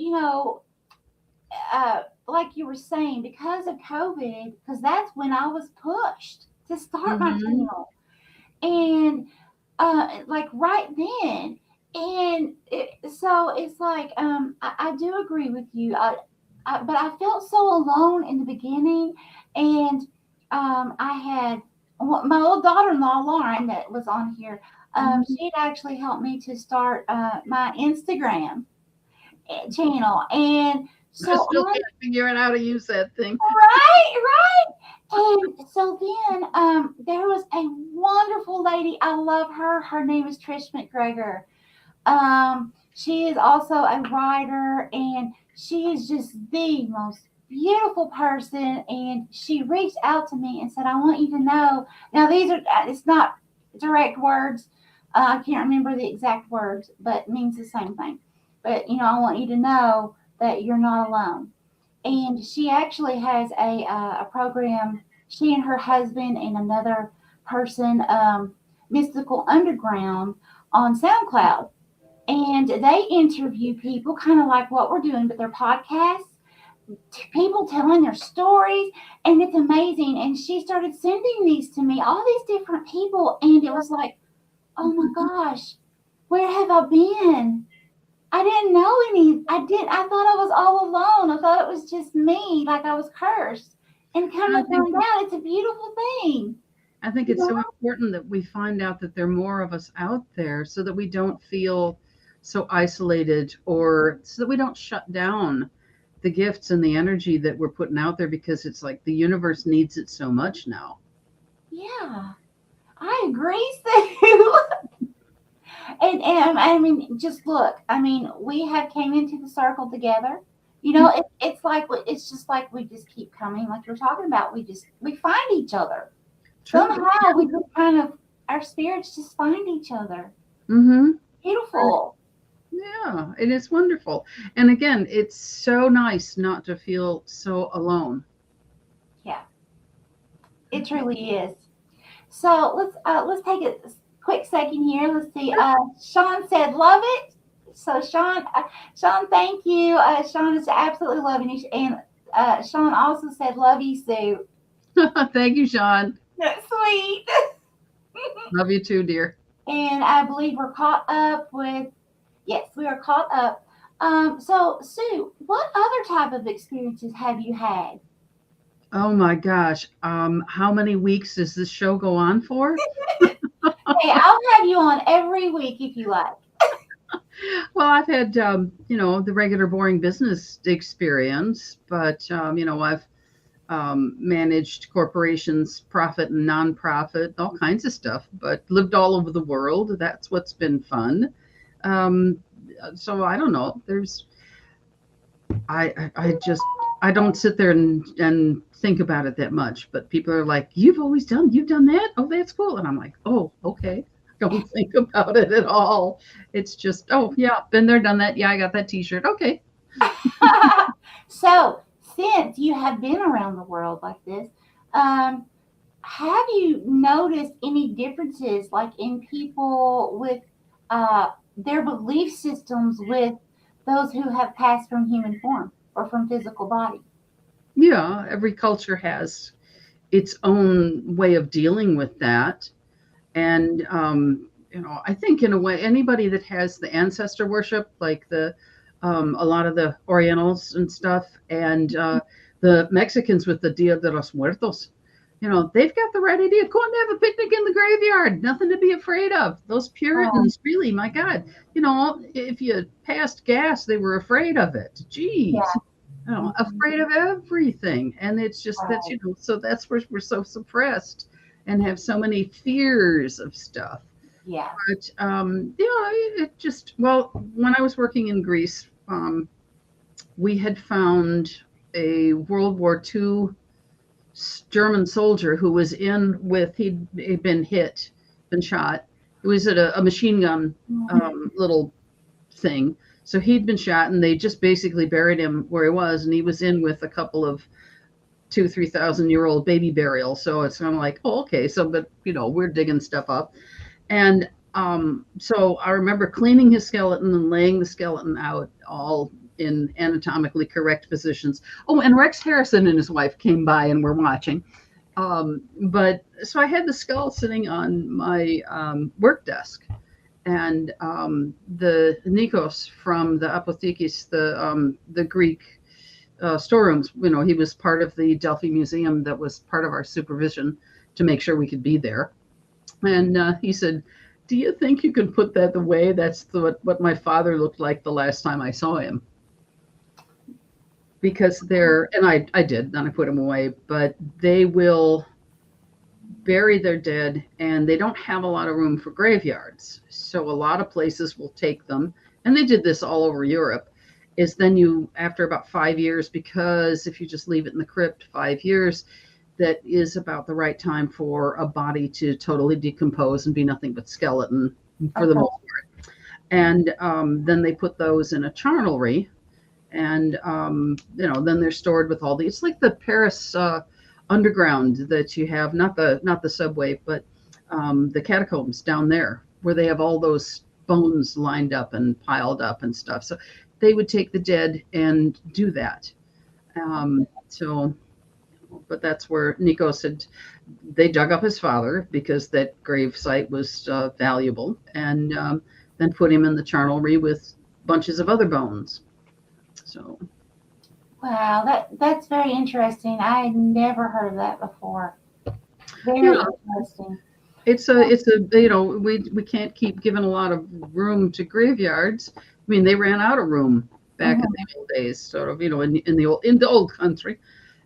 S1: like you were saying, because of COVID, because that's when I was pushed to start my channel. And like right then. And so it's like, I do agree with you. But I felt so alone in the beginning. And I had my old daughter-in-law, Lauren, that was on here. She'd actually helped me to start my Instagram channel. And so
S2: I still can't figure out how to use that thing.
S1: Right. And so then there was a wonderful lady. I love her. Her name is Trish McGregor. She is also a writer, and she is just the most beautiful person, and she reached out to me and said, I want you to know. Now, these are, it's not direct words. I can't remember the exact words, but it means the same thing. But, I want you to know that you're not alone. And she actually has a program, she and her husband and another person, Mystical Underground, on SoundCloud. And they interview people kind of like what we're doing, but they're podcasts, people telling their stories, and it's amazing. And she started sending these to me, all these different people, and it was like, oh my gosh, where have I been? I didn't know any. I thought I was all alone. I thought it was just me, like I was cursed. And come to find out, it's a beautiful thing.
S2: I think it's so important that we find out that there are more of us out there, so that we don't feel so isolated, or so that we don't shut down the gifts and the energy that we're putting out there, because it's like the universe needs it so much now.
S1: Yeah, I agree, Sue. And I mean, just look. I mean, we have came into the circle together. It's like it's just like we just keep coming, like you're talking about. We find each other.
S2: True.
S1: Somehow we just kind of, our spirits just find each other.
S2: Mm-hmm.
S1: Beautiful.
S2: Yeah, it is wonderful. And again, it's so nice not to feel so alone.
S1: Yeah, it truly is. So let's take a quick second here. Let's see. Sean said, "Love it." So Sean, thank you. Sean is absolutely loving you. And Sean also said, "Love you, Sue."
S2: Thank you, Sean.
S1: That's sweet.
S2: Love you too, dear.
S1: And I believe we're caught up with. Yes, we are caught up. So Sue, what other type of experiences have you had?
S2: Oh my gosh. How many weeks does this show go on for?
S1: Hey, I'll have you on every week if you like.
S2: Well, I've had, the regular boring business experience, but, I've managed corporations, profit and nonprofit, all kinds of stuff, but lived all over the world. That's what's been fun. So I don't know. I don't sit there and think about it that much, but people are like, you've done that? Oh, that's cool. And I'm like, oh, okay. Don't think about it at all. It's just, oh yeah, been there, done that. Yeah, I got that t-shirt. Okay.
S1: So since you have been around the world like this, have you noticed any differences like in people with their belief systems with those who have passed from human form or from physical body?
S2: Yeah, every culture has its own way of dealing with that. And, I think in a way, anybody that has the ancestor worship, like a lot of the Orientals and stuff, and the Mexicans with the Dia de los Muertos, they've got the right idea. Go and have a picnic in the graveyard. Nothing to be afraid of. Those Puritans, really, my God, if you passed gas, they were afraid of it. Geez. Yeah. Afraid of everything. And it's just that, so that's where we're so suppressed and have so many fears of stuff.
S1: Yeah.
S2: But, it just, well, when I was working in Greece, we had found a World War II German soldier who was he'd been shot. It was at a machine gun little thing. So he'd been shot, and they just basically buried him where he was, and he was in with a couple of 2,000-3,000-year-old baby burial. So it's kind of like, oh, okay. So, but we're digging stuff up, and so I remember cleaning his skeleton and laying the skeleton out all in anatomically correct positions. Oh, and Rex Harrison and his wife came by and were watching. But so I had the skull sitting on my work desk. And the Nikos from the Apothekis, the Greek storerooms, he was part of the Delphi Museum that was part of our supervision to make sure we could be there. And he said, do you think you could put that away? That's what my father looked like the last time I saw him. Because and I did, and I put him away, but they will bury their dead, and they don't have a lot of room for graveyards. So a lot of places will take them, and they did this all over Europe, is then you, after about 5 years, because if you just leave it in the crypt 5 years, that is about the right time for a body to totally decompose and be nothing but skeleton for the most part. And then they put those in a charnelry, and then they're stored with all these, like the Paris underground that you have, not the subway, but the catacombs down there, where they have all those bones lined up and piled up and stuff. So they would take the dead and do that. But that's where Nico said they dug up his father because that grave site was valuable, and then put him in the charnelry with bunches of other bones. So,
S1: wow, that's very interesting. I had never heard of that before. Very interesting.
S2: It's a we can't keep giving a lot of room to graveyards. I mean, they ran out of room back in the old days, sort of, in the old country.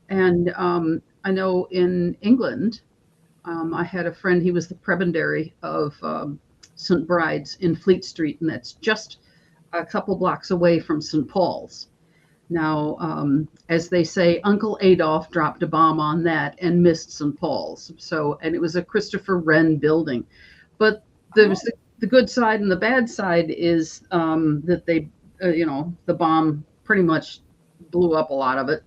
S2: And I know in England, I had a friend. He was the prebendary of St. Bride's in Fleet Street, and that's just a couple blocks away from St. Paul's. Now, as they say, Uncle Adolf dropped a bomb on that and missed St. Paul's. So, and it was a Christopher Wren building. But there's the good side and the bad side is that they, the bomb pretty much blew up a lot of it.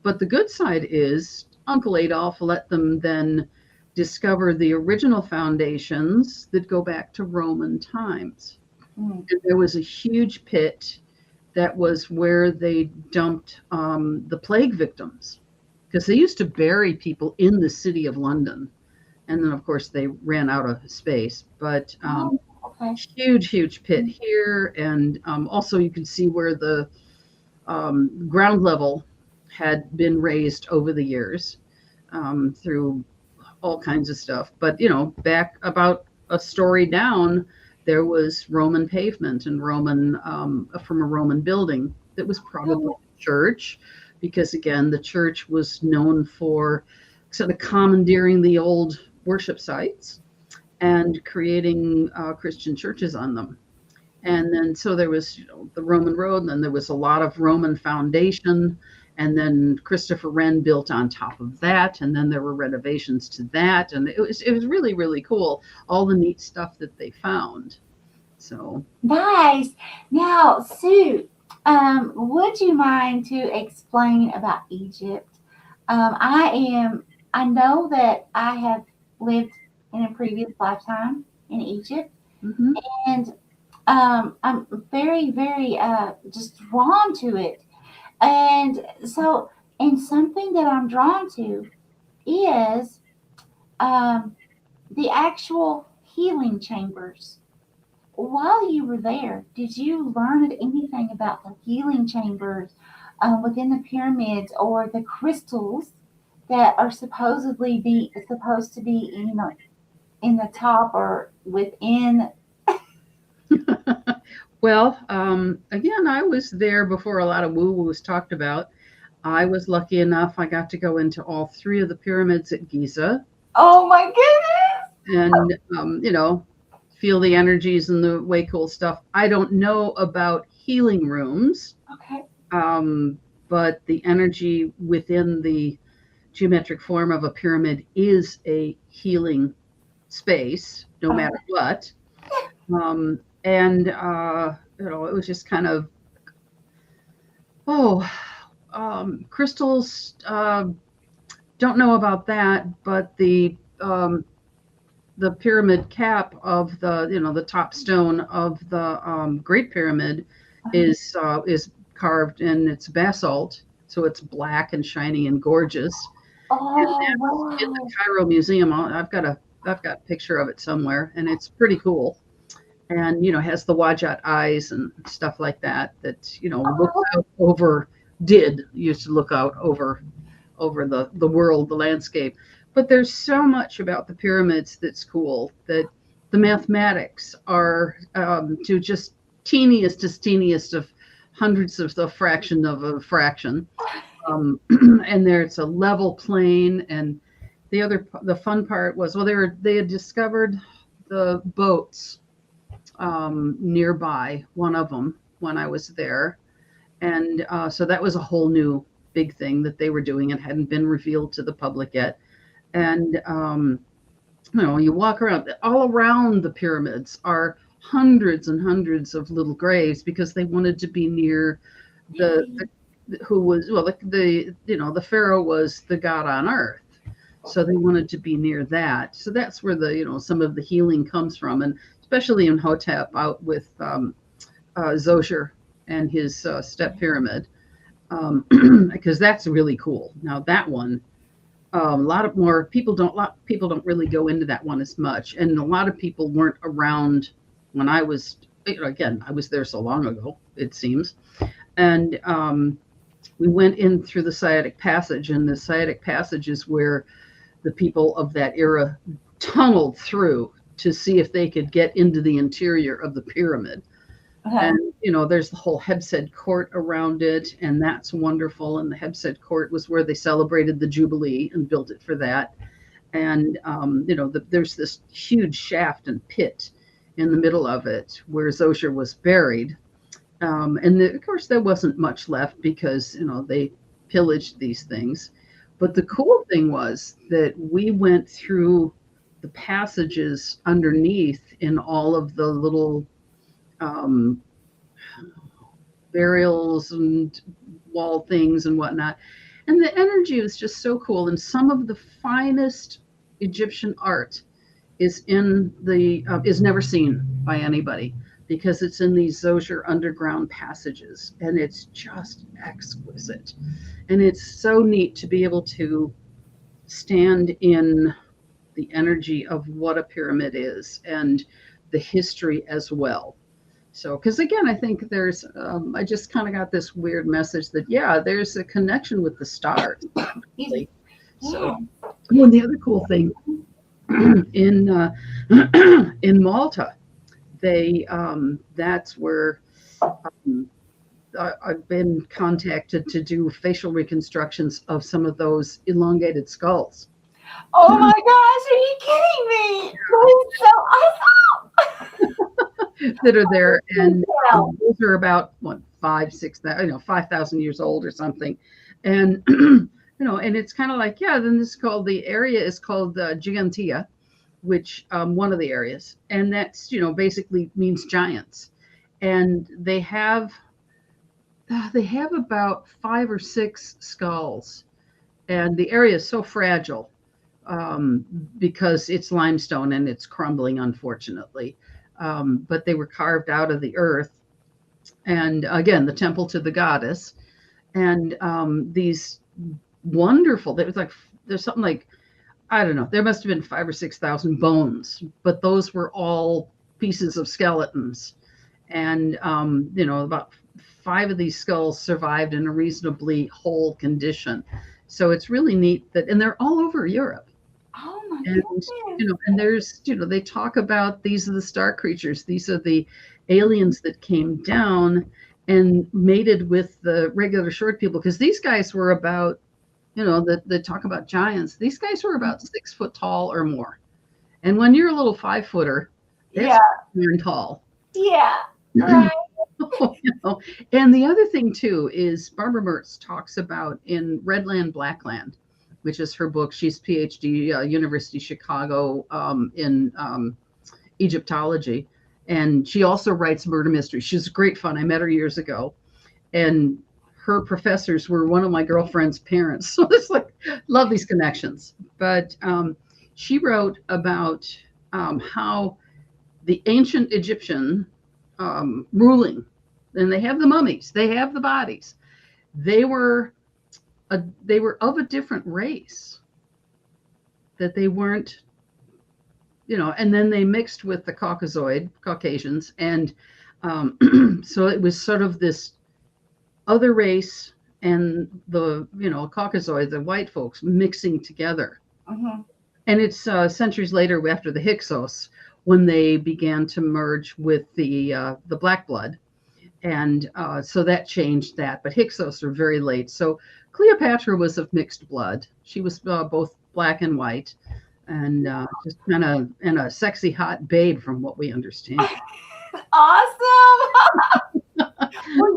S2: But the good side is Uncle Adolf let them then discover the original foundations that go back to Roman times. And there was a huge pit that was where they dumped the plague victims, because they used to bury people in the city of London. And then, of course, they ran out of space. But huge pit here. And also you can see where the ground level had been raised over the years through all kinds of stuff. But, back about a story down, there was Roman pavement and Roman from a Roman building that was probably a church, because again, the church was known for sort of commandeering the old worship sites and creating Christian churches on them. And then so there was the Roman road, and then there was a lot of Roman foundation, and then Christopher Wren built on top of that, and then there were renovations to that, and it was really, really cool, all the neat stuff that they found. So
S1: nice. Now, Sue, would you mind to explain about Egypt? I know that I have lived in a previous lifetime in Egypt, and I'm very, very just drawn to it. And so, and something that I'm drawn to is the actual healing chambers. While you were there, did you learn anything about the healing chambers within the pyramids, or the crystals that are supposed to be, in the top or within?
S2: Well, again, I was there before a lot of woo-woo was talked about. I was lucky enough, I got to go into all 3 of the pyramids at Giza.
S1: Oh my goodness!
S2: And, feel the energies and the way cool stuff. I don't know about healing rooms.
S1: Okay.
S2: But the energy within the geometric form of a pyramid is a healing space, no matter what. And it was just kind of, crystals, don't know about that, but the pyramid cap of the top stone of the Great Pyramid is carved, and it's basalt, so it's black and shiny and gorgeous. And in the Cairo Museum, I've got a picture of it somewhere, and it's pretty cool. And has the Wajat eyes and stuff like that. Looks out over, used to look out over the world, the landscape. But there's so much about the pyramids that's cool, that the mathematics are to just teeniest of hundreds of the fraction of a fraction. And there's a level plane. And the fun part was, they had discovered the boats nearby, one of them, when I was there. And so that was a whole new big thing that they were doing and hadn't been revealed to the public yet. And you walk around, all around the pyramids are hundreds and hundreds of little graves because they wanted to be near the who was, well, the pharaoh was the god on earth, so they wanted to be near that. So that's where some of the healing comes from, and especially in Hotep out with Zoser and his step pyramid, because that's really cool. Now that one, a lot more people don't really go into that one as much, and a lot of people weren't around when I was. Again, I was there so long ago, it seems, and we went in through the Sciatic Passage, and the Sciatic Passage is where the people of that era tunneled through to see if they could get into the interior of the pyramid. And there's the whole Hebsed court around it, and that's wonderful. And the Hebsed court was where they celebrated the Jubilee and built it for that. And there's this huge shaft and pit in the middle of it where Zoser was buried. Of course, there wasn't much left because they pillaged these things. But the cool thing was that we went through the passages underneath in all of the little burials and wall things and whatnot, and the energy was just so cool. And some of the finest Egyptian art is is never seen by anybody because it's in these Zoser underground passages, and it's just exquisite. And it's so neat to be able to stand in the energy of what a pyramid is and the history as well. So, because again, I think there's, I just kind of got this weird message that, there's a connection with the stars. So, and the other cool thing in Malta, that's where I've been contacted to do facial reconstructions of some of those elongated skulls.
S1: Oh my gosh, are you kidding me? That is so awesome.
S2: That are there, and those are about 5,000 years old or something, and and it's kind of like, then this is called, the area is called Gigantia, which one of the areas, and that's basically means giants, and they have about 5 or 6 skulls, and the area is so fragile because it's limestone and it's crumbling, unfortunately. But they were carved out of the earth, and again, the temple to the goddess, and these wonderful. There was there's something like, I don't know, there must have been 5,000 or 6,000 bones, but those were all pieces of skeletons, and about 5 of these skulls survived in a reasonably whole condition. So it's really neat that, and they're all over Europe.
S1: Oh my
S2: goodness. And there's, they talk about, these are the star creatures. These are the aliens that came down and mated with the regular short people. Because these guys were about, they talk about giants. These guys were about 6 foot tall or more. And when you're a little 5-footer, you're tall.
S1: Yeah. Right.
S2: And the other thing too is Barbara Mertz talks about in Redland Blackland, which is her book. She's PhD, University of Chicago, in Egyptology. And she also writes murder mysteries. She's great fun. I met her years ago. And her professors were one of my girlfriend's parents. So it's like, love these connections. But she wrote about how the ancient Egyptian ruling, and they have the mummies, they have the bodies. They were of a different race, that they weren't, and then they mixed with the Caucasians. And so it was sort of this other race and the, Caucasoid, the white folks mixing together.
S1: Mm-hmm.
S2: And it's centuries later, after the Hyksos, when they began to merge with the black blood. And so that changed that. But Hyksos are very late. So Cleopatra was of mixed blood. She was both black and white, and just kind of and a sexy, hot babe, from what we understand.
S1: Awesome. Well,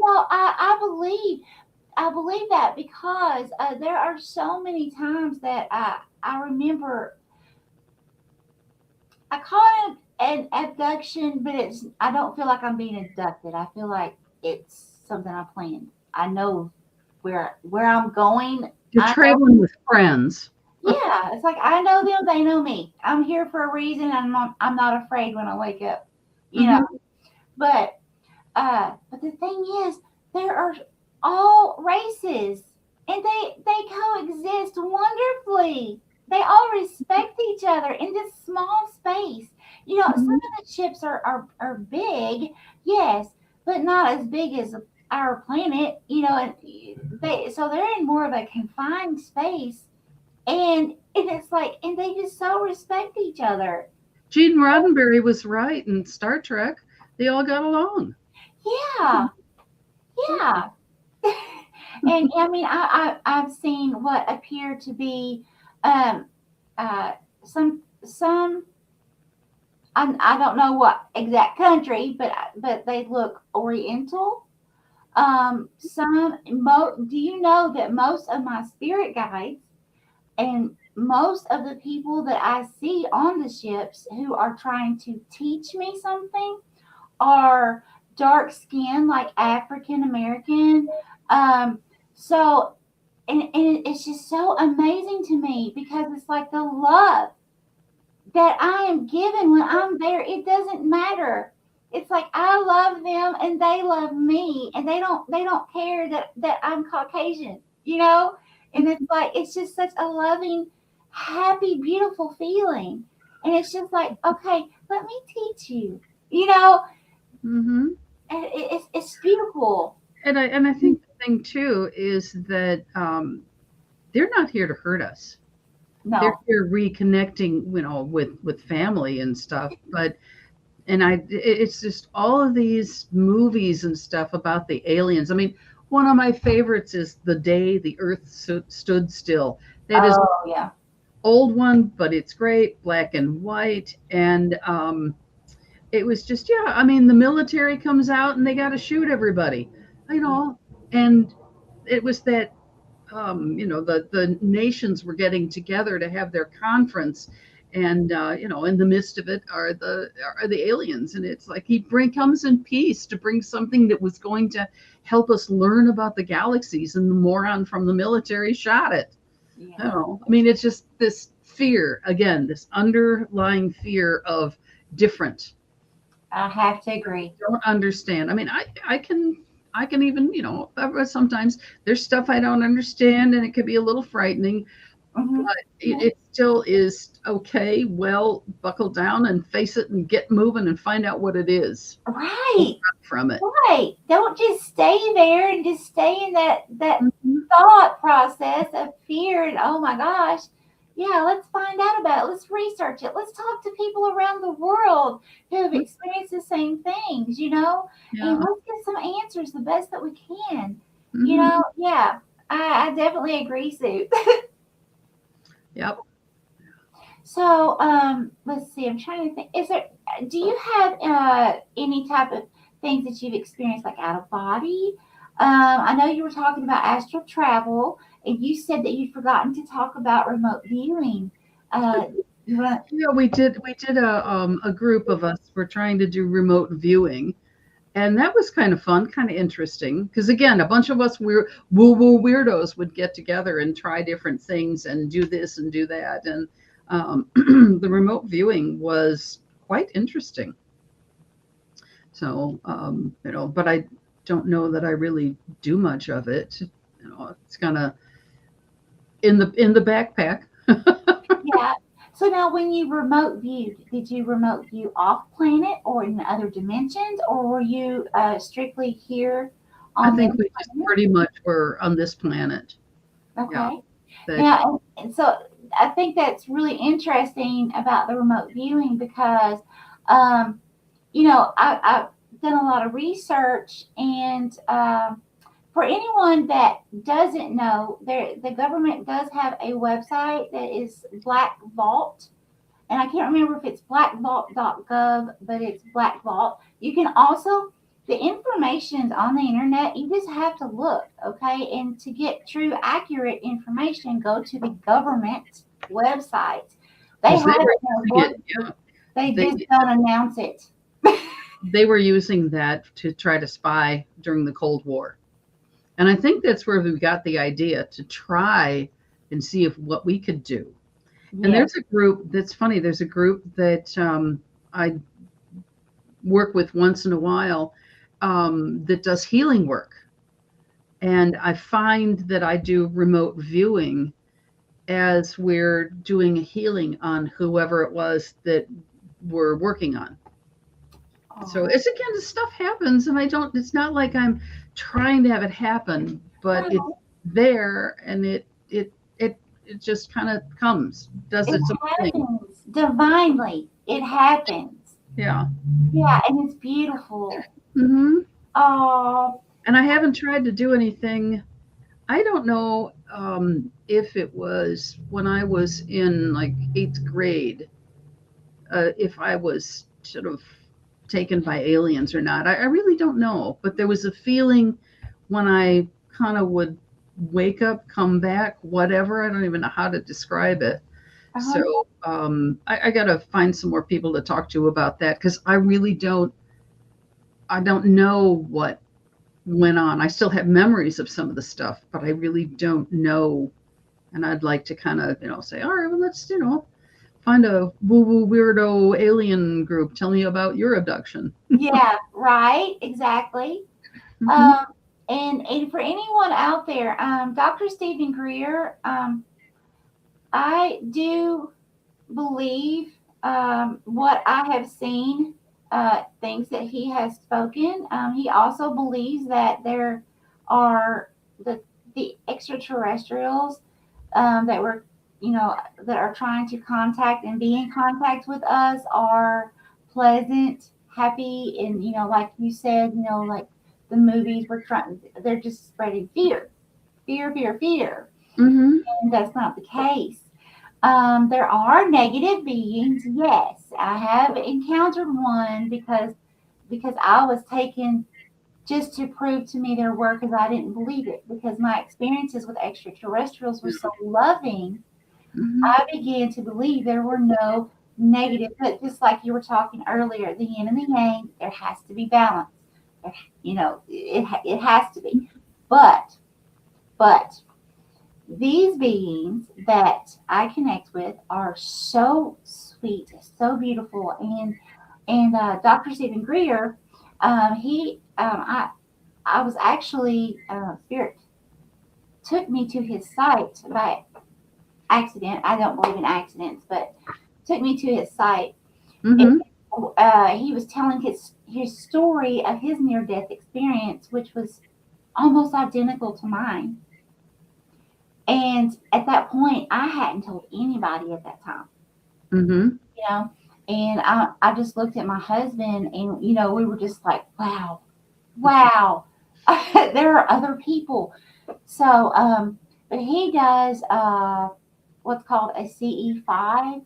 S1: I believe that because there are so many times that I remember I call it an abduction, but I don't feel like I'm being abducted. I feel like it's something I planned. I know where I'm going.
S2: You're
S1: I know,
S2: traveling with friends.
S1: yeah, it's like I know them, they know me. I'm here for a reason. I'm not afraid when I wake up. You know, but the thing is, there are all races, and they coexist wonderfully. They all respect each other in this small space. You know, some of the ships are big, yes, but not as big as our planet. You know, and they're in more of a confined space, and it's like, and they just so respect each other.
S2: Gene Roddenberry was right in Star Trek. They all got along.
S1: Yeah, yeah. And I mean, I've seen what appear to be um, some I don't know what exact country, but they look Oriental. Do you know that most of my spirit guides and most of the people that I see on the ships who are trying to teach me something are dark skinned, like African American. So, and it's just so amazing to me because it's like the love that I am given when I'm there. It doesn't matter. It's like I love them and they love me, and they don't care that I'm Caucasian, you know. And it's like it's just such a loving, happy, beautiful feeling. And it's just like, okay, let me teach you, you know.
S2: Mm-hmm.
S1: It's beautiful.
S2: And I think the thing too is that they're not here to hurt us. They're
S1: No.
S2: here reconnecting, with family and stuff. But it's just all of these movies and stuff about the aliens. I mean, one of my favorites is The Day the Earth Stood Still. That is
S1: Oh yeah.
S2: old one, but it's great, black and white, and it was just, yeah, I mean, the military comes out and they got to shoot everybody, and it was that, the nations were getting together to have their conference, and in the midst of it are the aliens, and it's like comes in peace to bring something that was going to help us learn about the galaxies, and the moron from the military shot it.
S1: Yeah.
S2: I mean, it's just this fear again, this underlying fear of different.
S1: I have to agree.
S2: Don't understand. I mean, I can even, sometimes there's stuff I don't understand, and it could be a little frightening,
S1: Hmm.
S2: but it still is okay. Well, buckle down and face it and get moving and find out what it is. Don't
S1: Right.
S2: run from it.
S1: Right. Don't just stay there and just stay in that
S2: Mhm.
S1: thought process of fear and oh my gosh. Yeah, let's find out about it. Let's research it. Let's talk to people around the world who have experienced the same things, and
S2: Yeah.
S1: let's get some answers the best that we can.
S2: Hmm.
S1: Yeah, I definitely agree, Sue.
S2: Yep.
S1: So, let's see. I'm trying to think. Do you have any type of things that you've experienced, like out of body? I know you were talking about astral travel, and you said that you'd forgotten to talk about remote viewing. You want?
S2: Yeah, we did a group of us were trying to do remote viewing, and that was kind of fun, kind of interesting, because again, a bunch of us woo woo weirdos would get together and try different things and do this and do that, and the remote viewing was quite interesting. So, but I don't know that I really do much of it. It's kind of in the backpack.
S1: Yeah. So now, when you remote viewed, did you remote view off planet or in other dimensions, or were you strictly here
S2: I
S1: on this
S2: think we just
S1: planet?
S2: pretty much were on this planet. Yeah,
S1: Okay.
S2: that
S1: Now, and so I think that's really interesting about the remote viewing because, um, I've done a lot of research, and for anyone that doesn't know, the government does have a website that is Black Vault, and I can't remember if it's blackvault.gov, but it's Black Vault. You can also the information's on the internet. You just have to look, okay? And to get true, accurate information, go to the government website. They have it in their book.
S2: Yeah.
S1: They just don't announce it.
S2: They were using that to try to spy during the Cold War. And I think that's where we got the idea to try and see if what we could do.
S1: Yes.
S2: And there's a group that's funny. There's a group that I work with once in a while that does healing work. And I find that I do remote viewing as we're doing a healing on whoever it was that we're working on. So it's, again, this stuff happens, and it's not like I'm trying to have it happen, but it's there, and it just kind of comes, does its own thing.
S1: It happens divinely. It happens.
S2: Yeah.
S1: Yeah, and it's beautiful.
S2: Mm-hmm.
S1: Oh.
S2: And I haven't tried to do anything. I don't know if it was when I was in like 8th grade, if I was sort of taken by aliens or not. I really don't know, but there was a feeling when I kind of would wake up, come back, whatever. I don't even know how to describe it. So I got to find some more people to talk to about that, because I don't know what went on. I still have memories of some of the stuff, but I really don't know. And I'd like to kind of, say, all right, well, let's, find a woo-woo weirdo alien group. Tell me about your abduction.
S1: Yeah, right. Exactly. Mm-hmm. And for anyone out there, Dr. Stephen Greer, I do believe what I have seen, things that he has spoken. He also believes that there are the extraterrestrials that were, that are trying to contact and be in contact with us are pleasant, happy, and, like you said, like the movies they're just spreading fear. Mm-hmm. And that's not the case. There are negative beings. Yes, I have encountered one because I was taken just to prove to me their work, because I didn't believe it, because my experiences with extraterrestrials were so loving. Mm-hmm. I began to believe there were no negative, but just like you were talking earlier, the yin and the yang, there has to be balance. It has to be. But these beings that I connect with are so sweet, so beautiful, and Dr. Stephen Greer, I was actually Spirit took me to his site by accident. I don't believe in accidents, but took me to his site. Mm-hmm. And, he was telling his story of his near-death experience, which was almost identical to mine. And at that point, I hadn't told anybody at that time. Mm-hmm. And I just looked at my husband, and, we were just like, wow, there are other people. So, but he does what's called a CE5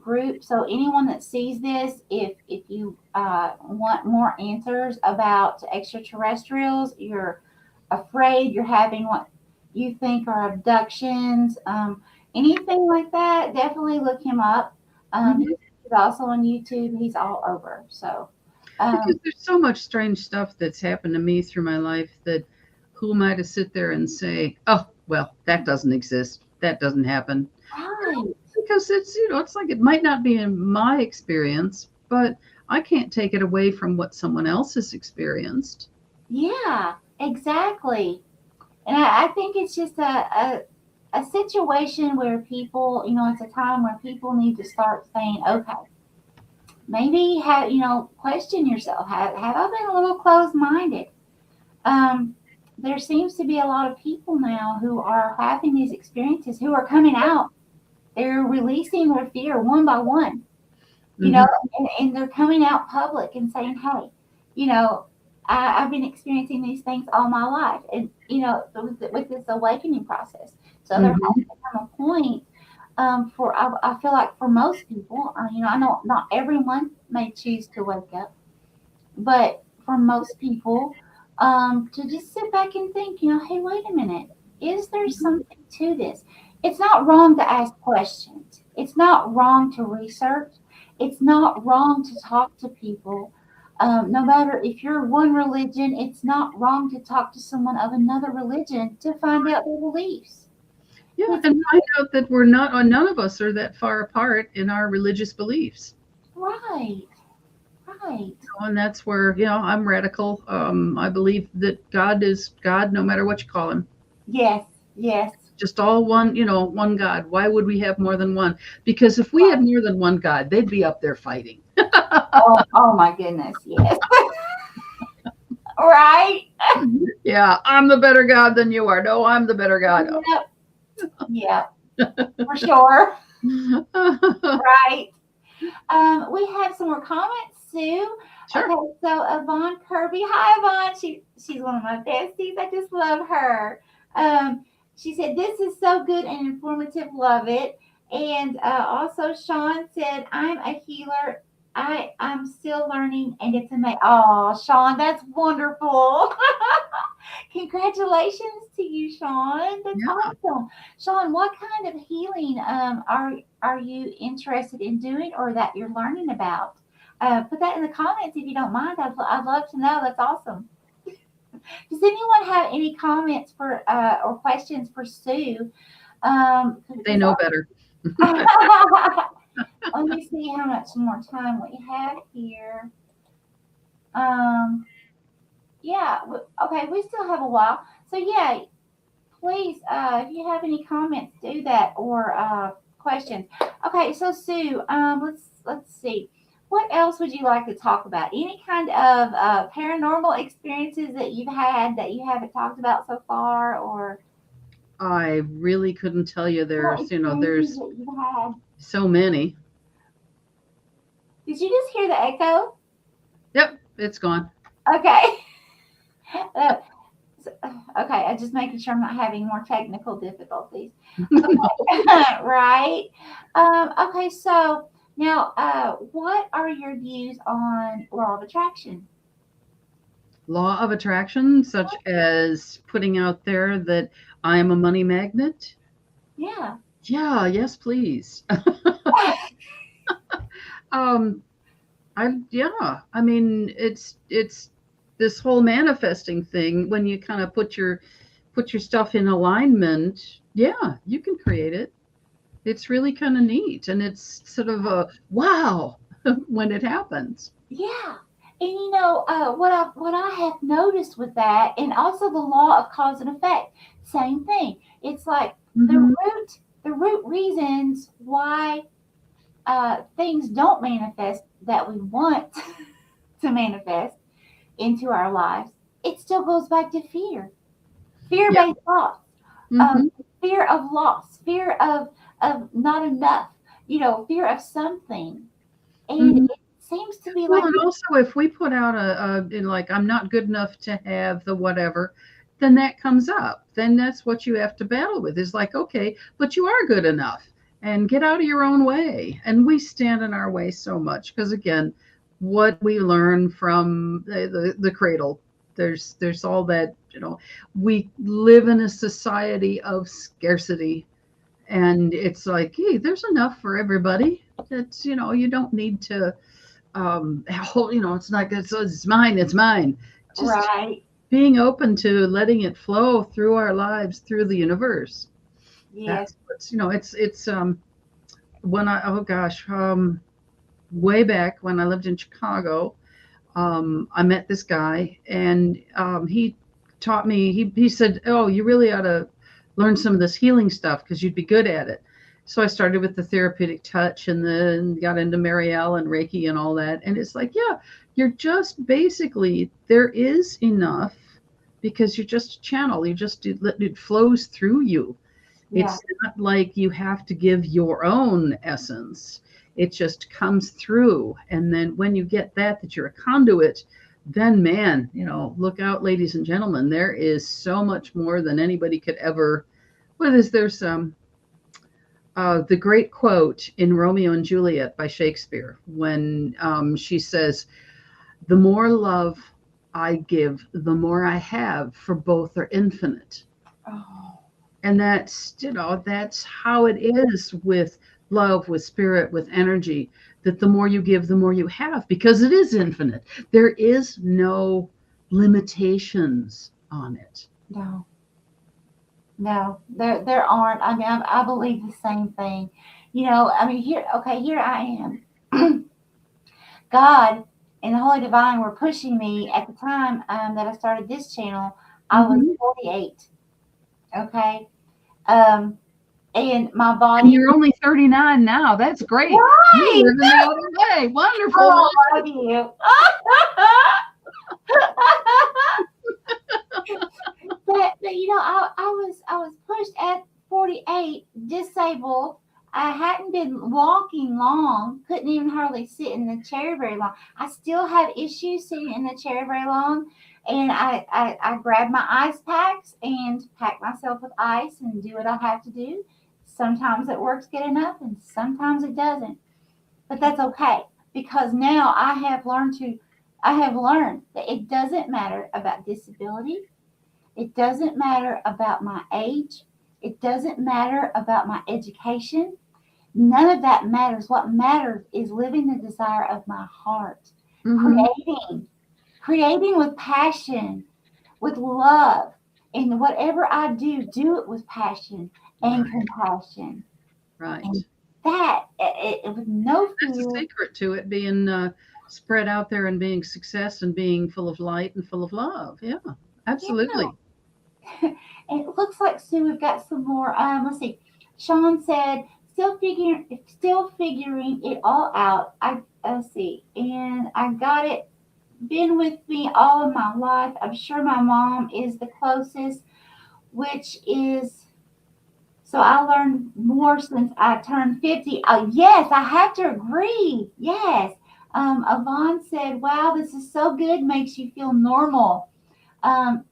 S1: group. So anyone that sees this, if you want more answers about extraterrestrials, you're afraid you're having what you think are abductions, anything like that, definitely look him up. Mm-hmm. He's also on YouTube. He's all over. So
S2: because there's so much strange stuff that's happened to me through my life that who am I to sit there and say, oh, well, that doesn't exist, that doesn't happen.
S1: Right.
S2: Because it's, it's like it might not be in my experience, but I can't take it away from what someone else has experienced.
S1: Yeah, exactly. And I think it's just a situation where people, it's a time where people need to start saying, okay, maybe question yourself. Have I been a little closed-minded? There seems to be a lot of people now who are having these experiences, who are coming out. They're releasing their fear one by one, and they're coming out public and saying, hey, I've been experiencing these things all my life, and, with this awakening process. So there has to come a point I feel like for most people, I know not everyone may choose to wake up, but for most people to just sit back and think, hey, wait a minute. Is there something to this? It's not wrong to ask questions. It's not wrong to research. It's not wrong to talk to people. No matter if you're one religion, it's not wrong to talk to someone of another religion to find out their beliefs.
S2: Yeah, and find out that none of us are that far apart in our religious beliefs.
S1: Right.
S2: And that's where, I'm radical. I believe that God is God, no matter what you call him.
S1: Yes.
S2: Just all one, one God. Why would we have more than one? Because if we had more than one God, they'd be up there fighting.
S1: oh my goodness, yes. Right?
S2: Yeah, I'm the better God than you are. No, I'm the better God.
S1: Yep. For sure. Right. We have some more comments, Sue.
S2: Sure.
S1: Okay, so Yvonne Kirby. Hi, Yvonne. She's one of my besties. I just love her. She said, this is so good and informative. Love it. And also Sean said, I'm a healer. I'm still learning, and it's amazing. Oh, Sean, that's wonderful. Congratulations to you, Sean. That's awesome. Sean, what kind of healing are you interested in doing or that you're learning about? Put that in the comments if you don't mind. I'd love to know. That's awesome. Does anyone have any comments for or questions for Sue?
S2: They know better.
S1: Let me see how much more time we have here. Yeah, okay, we still have a while. So yeah, please, if you have any comments, do that or questions. Okay, so Sue, let's see. What else would you like to talk about? Any kind of paranormal experiences that you've had that you haven't talked about so far, or?
S2: I really couldn't tell you. There's so many.
S1: Did you just hear the echo?
S2: Yep, it's gone.
S1: Okay. Okay, I'm just making sure I'm not having more technical difficulties. Okay. Right. Okay, so now, what are your views on law of attraction?
S2: Law of attraction, such as putting out there that I am a money magnet?
S1: Yeah.
S2: Yeah, yes, please. I mean, it's this whole manifesting thing. When you kind of put your stuff in alignment, yeah, you can create it. It's really kind of neat, and it's sort of a wow when it happens.
S1: Yeah. And what I have noticed with that, and also the law of cause and effect, same thing. It's like the root reasons why things don't manifest that we want to manifest into our lives. It still goes back to fear-based thoughts, fear of loss, fear of not enough, fear of something, and it seems to be like.
S2: And also, if we put out I'm not good enough to have the whatever, then that comes up. Then that's what you have to battle with. Is like, okay, but you are good enough, and get out of your own way. And we stand in our way so much because, again, what we learn from the cradle, there's all that, we live in a society of scarcity, and it's like, hey, there's enough for everybody. It's, you don't need to it's not good, so it's mine, just
S1: right.
S2: Being open to letting it flow through our lives, through the universe.
S1: Yes.
S2: That's what's, it's when way back when I lived in Chicago, I met this guy, and he taught me, he said, oh, you really ought to learn some of this healing stuff because you'd be good at it. So I started with the therapeutic touch, and then got into Marielle and Reiki and all that. And it's like, yeah, you're just basically, there is enough because you're just a channel. It flows through you. Yeah. It's not like you have to give your own essence. It just comes through. And then when you get that you're a conduit, then man, look out, ladies and gentlemen, there is so much more than anybody could ever. There's the great quote in Romeo and Juliet by Shakespeare when she says, the more love I give, the more I have, for both are infinite.
S1: Oh,
S2: And that's, that's how it is with love, with spirit, with energy, that the more you give, the more you have, because it is infinite. There is no limitations on it.
S1: no. No, there aren't. I mean, I believe the same thing. I mean, here I am. God and the Holy Divine were pushing me at the time that I started this channel. I was
S2: Mhm.
S1: 48. Okay. And my
S2: And
S1: body.
S2: you're only 39 now. That's great. You're
S1: Right.
S2: living the other way. Wonderful.
S1: Oh, I love you. But I was pushed at 48, disabled. I hadn't been walking long, couldn't even hardly sit in the chair very long. I still have issues sitting in the chair very long. And I grab my ice packs and pack myself with ice and do what I have to do. Sometimes it works good enough and sometimes it doesn't. But that's okay, because now I have learned that it doesn't matter about disability. It doesn't matter about my age. It doesn't matter about my education. None of that matters. What matters is living the desire of my heart,
S2: Mhm.
S1: creating with passion, with love. And whatever I do it with passion and
S2: Right.
S1: compassion.
S2: Right.
S1: And that, with no
S2: That's the
S1: fear.
S2: secret to it being spread out there and being success and being full of light and full of love. Yeah,
S1: Yeah.
S2: absolutely.
S1: And it looks like, Sue, we've got some more. Let's see. Sean said, still figuring it all out. Let's see, and I got it. Been with me all of my life. I'm sure my mom is the closest, which is so I learned more since I turned 50. Oh, yes, I have to agree. Yes. Yvonne said, wow, this is so good. Makes you feel normal.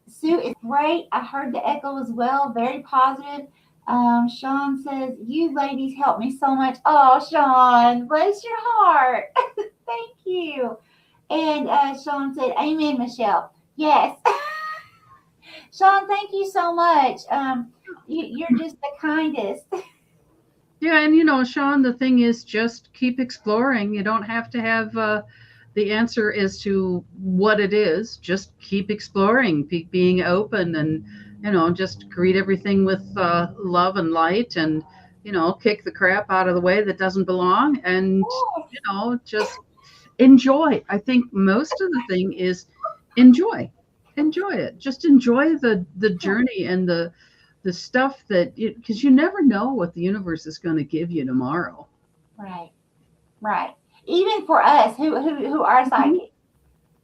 S1: Sue, it's great. I heard the echo as well. Very positive. Sean says, you ladies help me so much. Oh, Sean, bless your heart. Thank you. And Sean said, amen, Michelle. Yes. Sean, thank you so much. You're just the kindest.
S2: Yeah, and Sean, the thing is just keep exploring. You don't have to have the answer as to what it is. Just keep exploring, being open, and just greet everything with love and light, and kick the crap out of the way that doesn't belong, and just enjoy. I think most of the thing is enjoy. Enjoy it. Just enjoy the journey and the stuff that, because you never know what the universe is going to give you tomorrow.
S1: Right, right. Even for us who are
S2: Mhm.
S1: psychic,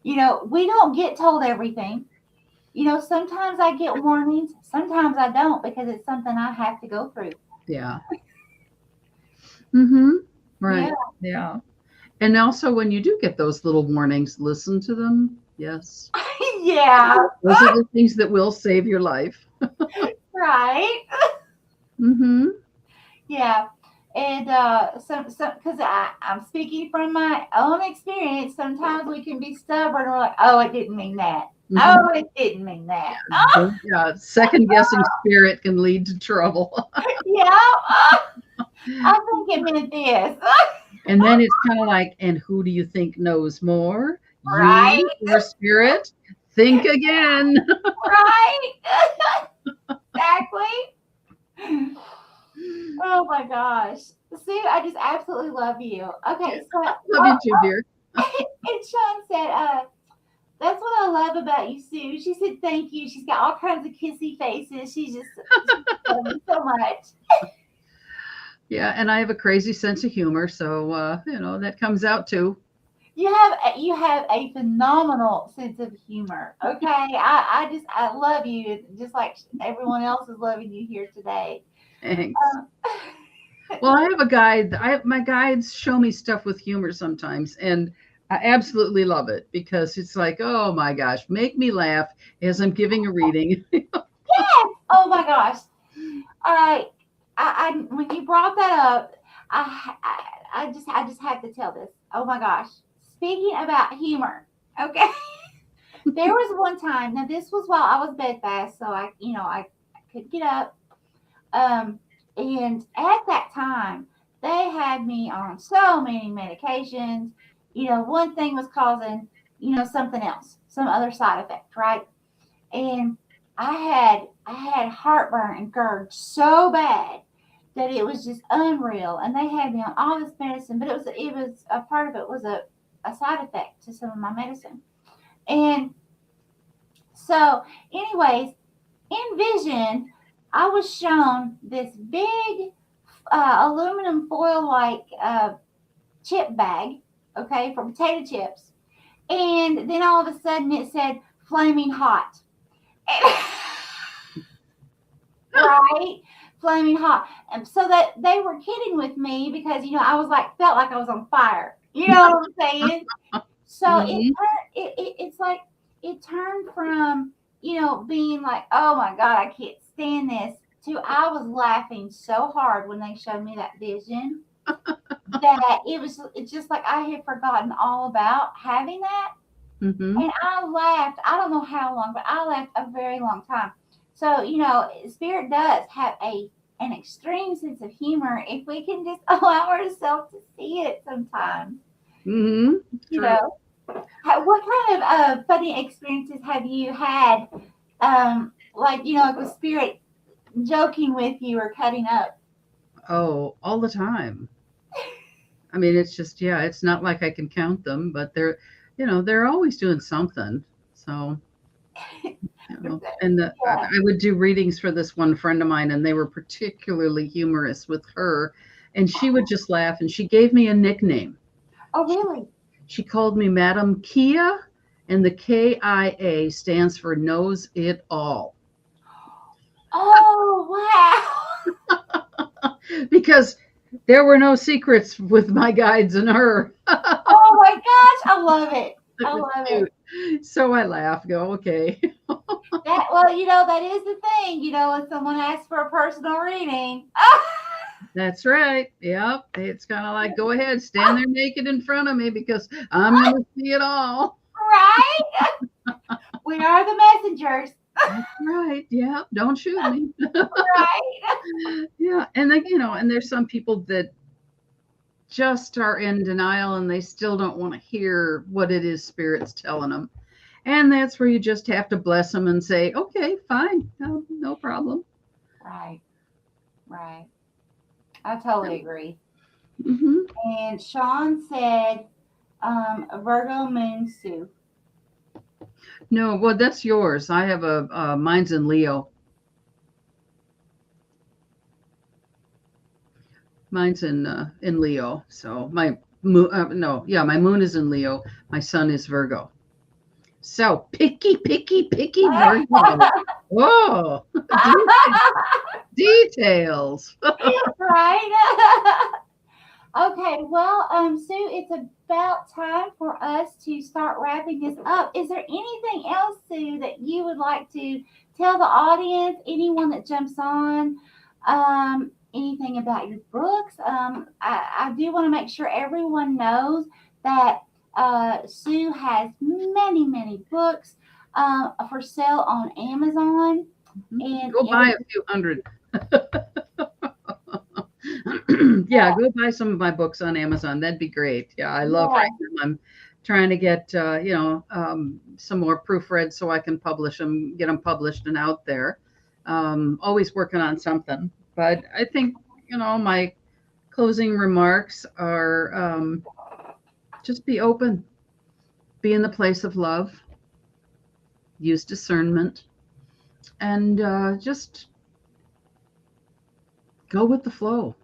S1: we don't get told everything. Sometimes I get warnings, sometimes I don't, because it's something I have to go through.
S2: Yeah. Mm-hmm.
S1: Yeah,
S2: Right. Yeah. And also, when you do get those little warnings, listen to them. Yes.
S1: yeah,
S2: Those are the things that will save your life.
S1: right.
S2: Mm-hmm.
S1: Yeah. And because I'm speaking from my own experience, sometimes we can be stubborn. We're like, oh, it didn't mean that.
S2: Mm-hmm.
S1: Oh, it didn't mean that.
S2: Yeah. Second guessing spirit can lead to trouble.
S1: Yeah, I think it meant this.
S2: And then it's kind of like, and who do you think knows more?
S1: Right,
S2: You or spirit? Think again.
S1: right. Exactly. Oh my gosh. Sue, I just absolutely love you. Okay, so
S2: Love you too, dear.
S1: and Sean said, that's what I love about you, Sue. She said, thank you. She's got all kinds of kissy faces. She's love you so much.
S2: Yeah, and I have a crazy sense of humor, so that comes out too.
S1: You have a phenomenal sense of humor. Okay. I love you just like everyone else is loving you here today.
S2: Thanks.
S1: Um,
S2: Well, I have a guide. My guides show me stuff with humor sometimes, and I absolutely love it because it's like, oh my gosh, make me laugh as I'm giving a reading.
S1: oh my gosh. I, when you brought that up, I just have to tell this. Oh my gosh. Speaking about humor, okay. There was one time. Now this was while I was bedfast, so I could get up. And at that time, they had me on so many medications. One thing was causing, something else, some other side effect, right? And I had heartburn and GERD so bad that it was just unreal. And they had me on all this medicine, but it was a part of it was a side effect to some of my medicine. And so, anyways, in vision, I was shown this big aluminum foil like chip bag, okay, for potato chips. And then all of a sudden it said flaming hot. Right? Flaming hot. And so that they were kidding with me because, I was felt like I was on fire. You know what I'm saying? So it's like it turned from, being like, oh my God, I can't stand this, to I was laughing so hard when they showed me that vision that it's just like I had forgotten all about having that.
S2: Mm-hmm.
S1: And I laughed, I don't know how long, but I laughed a very long time. So, spirit does have an extreme sense of humor if we can just allow ourselves to see it sometimes.
S2: Mm-hmm.
S1: What kind of funny experiences have you had, like with spirit joking with you or cutting up?
S2: Oh, all the time. I mean, it's just, it's not like I can count them, but they're always doing something. So, and I would do readings for this one friend of mine, and they were particularly humorous with her, and she would just laugh, and she gave me a nickname.
S1: Oh, really?
S2: She called me Madam Kia, and the KIA stands for knows it all.
S1: Oh, wow.
S2: Because there were no secrets with my guides and her.
S1: Oh my gosh, I love it. I love it.
S2: So I laugh, go, okay.
S1: That is the thing, when someone asks for a personal reading.
S2: That's right. Yep. It's kind of like, go ahead, stand there naked in front of me because I'm going to see it all.
S1: Right? We are the messengers.
S2: That's right. Yeah. Don't shoot me.
S1: Right.
S2: Yeah. And then, and there's some people that just are in denial and they still don't want to hear what it is Spirit's telling them. And that's where you just have to bless them and say, okay, fine. No problem.
S1: Right. Right. I totally agree.
S2: Mm-hmm.
S1: And Sean said, Virgo moon Sue.
S2: No, well, that's yours. I have mine's in Leo. Mine's in Leo. So my moon, my moon is in Leo. My sun is Virgo. So picky Virgo. Whoa, details.
S1: Right. Okay, well, Sue, it's about time for us to start wrapping this up. Is there anything else, Sue, that you would like to tell the audience? Anyone that jumps on? Anything about your books? I do want to make sure everyone knows that Sue has many books for sale on Amazon. And
S2: go buy a few hundred. Yeah, go buy some of my books on Amazon. That'd be great. Yeah, I love writing them. I'm trying to get some more proofread so I can publish them, get them published and out there. Always working on something. But I think my closing remarks are just be open, be in the place of love, use discernment, and just go with the flow.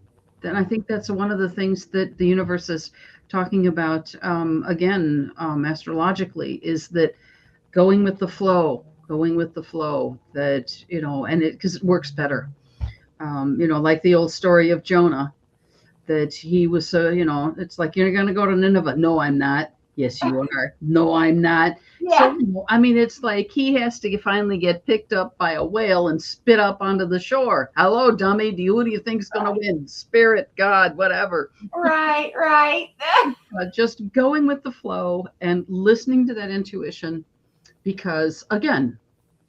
S2: And I think that's one of the things that the universe is talking about, astrologically, is that going with the flow, that, and because it works better. Like the old story of Jonah, that he was, it's like, you're going to go to Nineveh. No, I'm not. Yes, you are. No, I'm not.
S1: Yeah.
S2: So, it's like he has to finally get picked up by a whale and spit up onto the shore. Hello, dummy. Who do you think is going to win? Spirit, God, whatever.
S1: Right.
S2: Just going with the flow and listening to that intuition because again,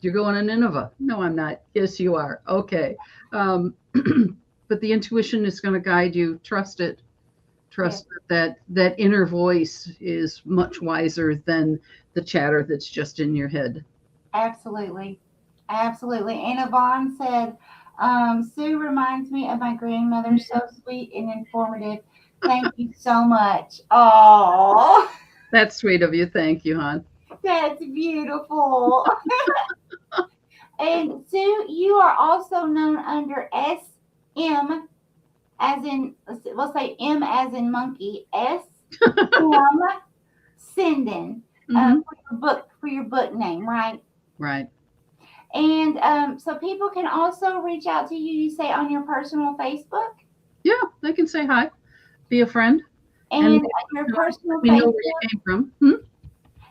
S2: you're going to Nineveh. No, I'm not. Yes, you are. Okay. But the intuition is going to guide you. Trust it.
S1: Yes,
S2: Trust that inner voice is much wiser than the chatter that's just in your head.
S1: absolutely. Absolutely. And Yvonne said, Sue reminds me of my grandmother, so sweet and informative. Thank you so much. Oh,
S2: That's sweet of you. Thank you, hon.
S1: that's beautiful. And Sue, you are also known under SM, as in, we'll say M as in monkey, SM Senden,
S2: Hmm.
S1: for your book name, right?
S2: Right.
S1: And so people can also reach out to you, you say, on your personal Facebook.
S2: Yeah, they can say hi, be a friend, and
S1: And your personal
S2: let me know where you
S1: Facebook,
S2: came from. Hmm?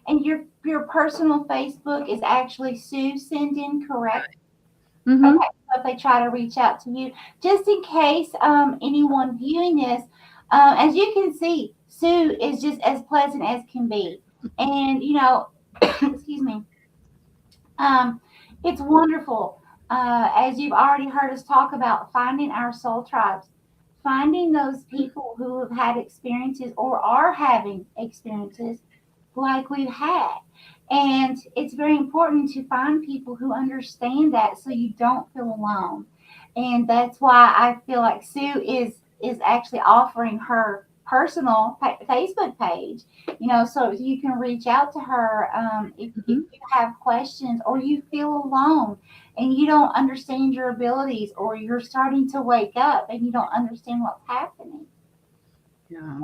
S1: and your personal Facebook is actually Sue Senden, correct? Okay,
S2: Hmm.
S1: so if they try to reach out to you, just in case anyone viewing this, as you can see, Sue is just as pleasant as can be, and excuse me, um, it's wonderful. As you've already heard us talk about finding our soul tribes, finding those people who have had experiences or are having experiences like we've had. And it's very important to find people who understand that so you don't feel alone. And that's why I feel like Sue is actually offering her personal Facebook page, so you can reach out to her if
S2: Hmm.
S1: you have questions or you feel alone and you don't understand your abilities or you're starting to wake up and you don't understand what's happening.
S2: Yeah,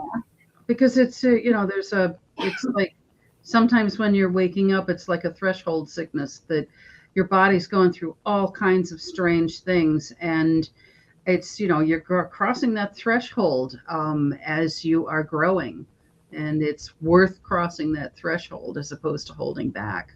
S2: because it's like sometimes when you're waking up, it's like a threshold sickness that your body's going through all kinds of strange things, and you're crossing that threshold as you are growing, and it's worth crossing that threshold as opposed to holding back.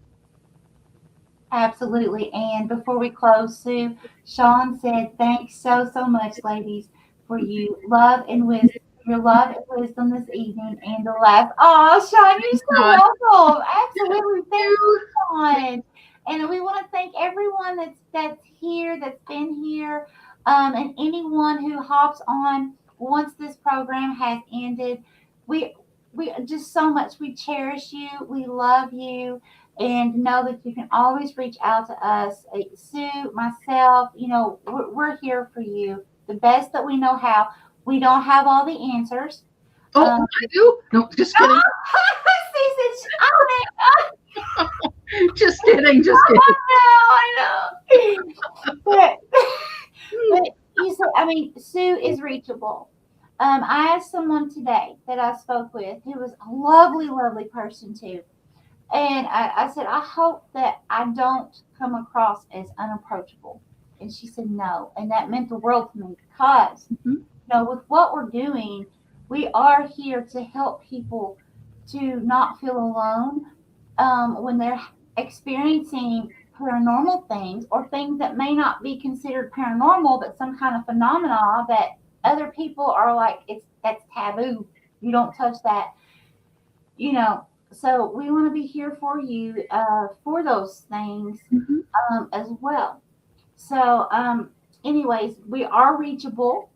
S1: Absolutely. And before we close, Sue, Sean said, thanks so much, ladies, for your love and wisdom this evening and the last. Oh, Sean, you're
S2: God,
S1: so welcome. Absolutely. Thank you,
S2: you.
S1: Sean. And we want to thank everyone that's here, that's been here, and anyone who hops on once this program has ended. We we just so much. We cherish you. We love you and know that you can always reach out to us. Sue, myself, we're here for you the best that we know how. We don't have all the answers.
S2: Oh,
S1: Um,
S2: I do. No, just kidding.
S1: Susan, I
S2: Just kidding. Just kidding.
S1: know, but you said, I mean, Sue is reachable. I asked someone today that I spoke with who was a lovely person too. And I said, I hope that I don't come across as unapproachable. And she said, no. And that meant the world to me because,
S2: Mhm.
S1: with what we're doing, we are here to help people to not feel alone when they're experiencing paranormal things or things that may not be considered paranormal, but some kind of phenomena that other people are like, that's taboo. You don't touch that, you know. So we want to be here for you for those things
S2: Mhm.
S1: as well. So, anyways, we are reachable.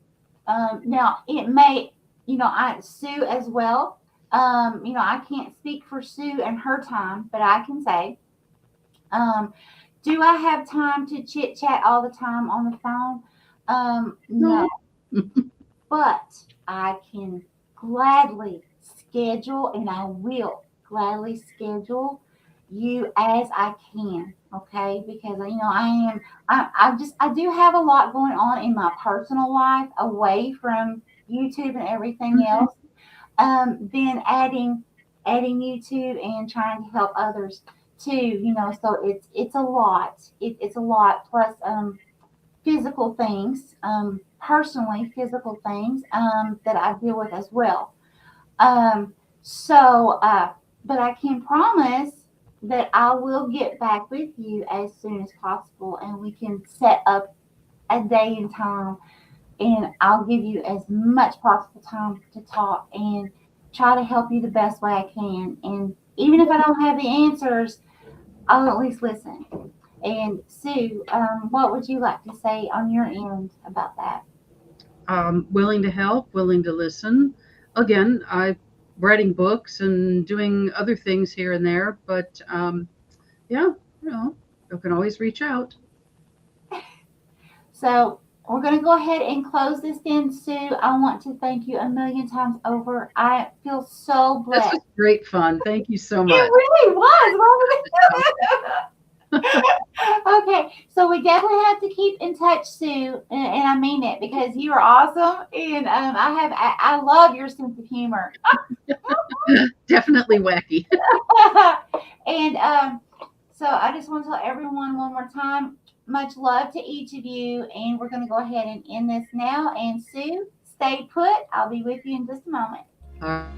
S1: Now it may, I Sue as well. I can't speak for Sue and her time, but I can say, um, do I have time to chit chat all the time on the phone? No,
S2: No.
S1: but I can gladly schedule, and I will gladly schedule you as I can. Okay, because I do have a lot going on in my personal life away from YouTube and everything
S2: Mhm.
S1: else. Then adding YouTube and trying to help others too. So it's a lot. It's a lot plus physical things, personally physical things that I deal with as well. So, but I can promise that I will get back with you as soon as possible, and we can set up a day and time, and I'll give you as much possible time to talk and try to help you the best way I can. And even if I don't have the answers, I'll at least listen. And Sue, what would you like to say on your end about that?
S2: Willing to help, willing to listen. Again, I'm writing books and doing other things here and there, but yeah, you can always reach out.
S1: So we're going to go ahead and close this then, Sue. I want to thank you a million times over. I feel so
S2: This
S1: blessed.
S2: was great fun. Thank you so
S1: It
S2: much.
S1: really was. Okay, so we definitely have to keep in touch, Sue, and I mean it because you are awesome, and I love your sense of humor.
S2: Definitely wacky.
S1: And so I just want to tell everyone one more time, much love to each of you, and we're going to go ahead and end this now. And Sue, stay put. I'll be with you in just a moment.
S2: All right.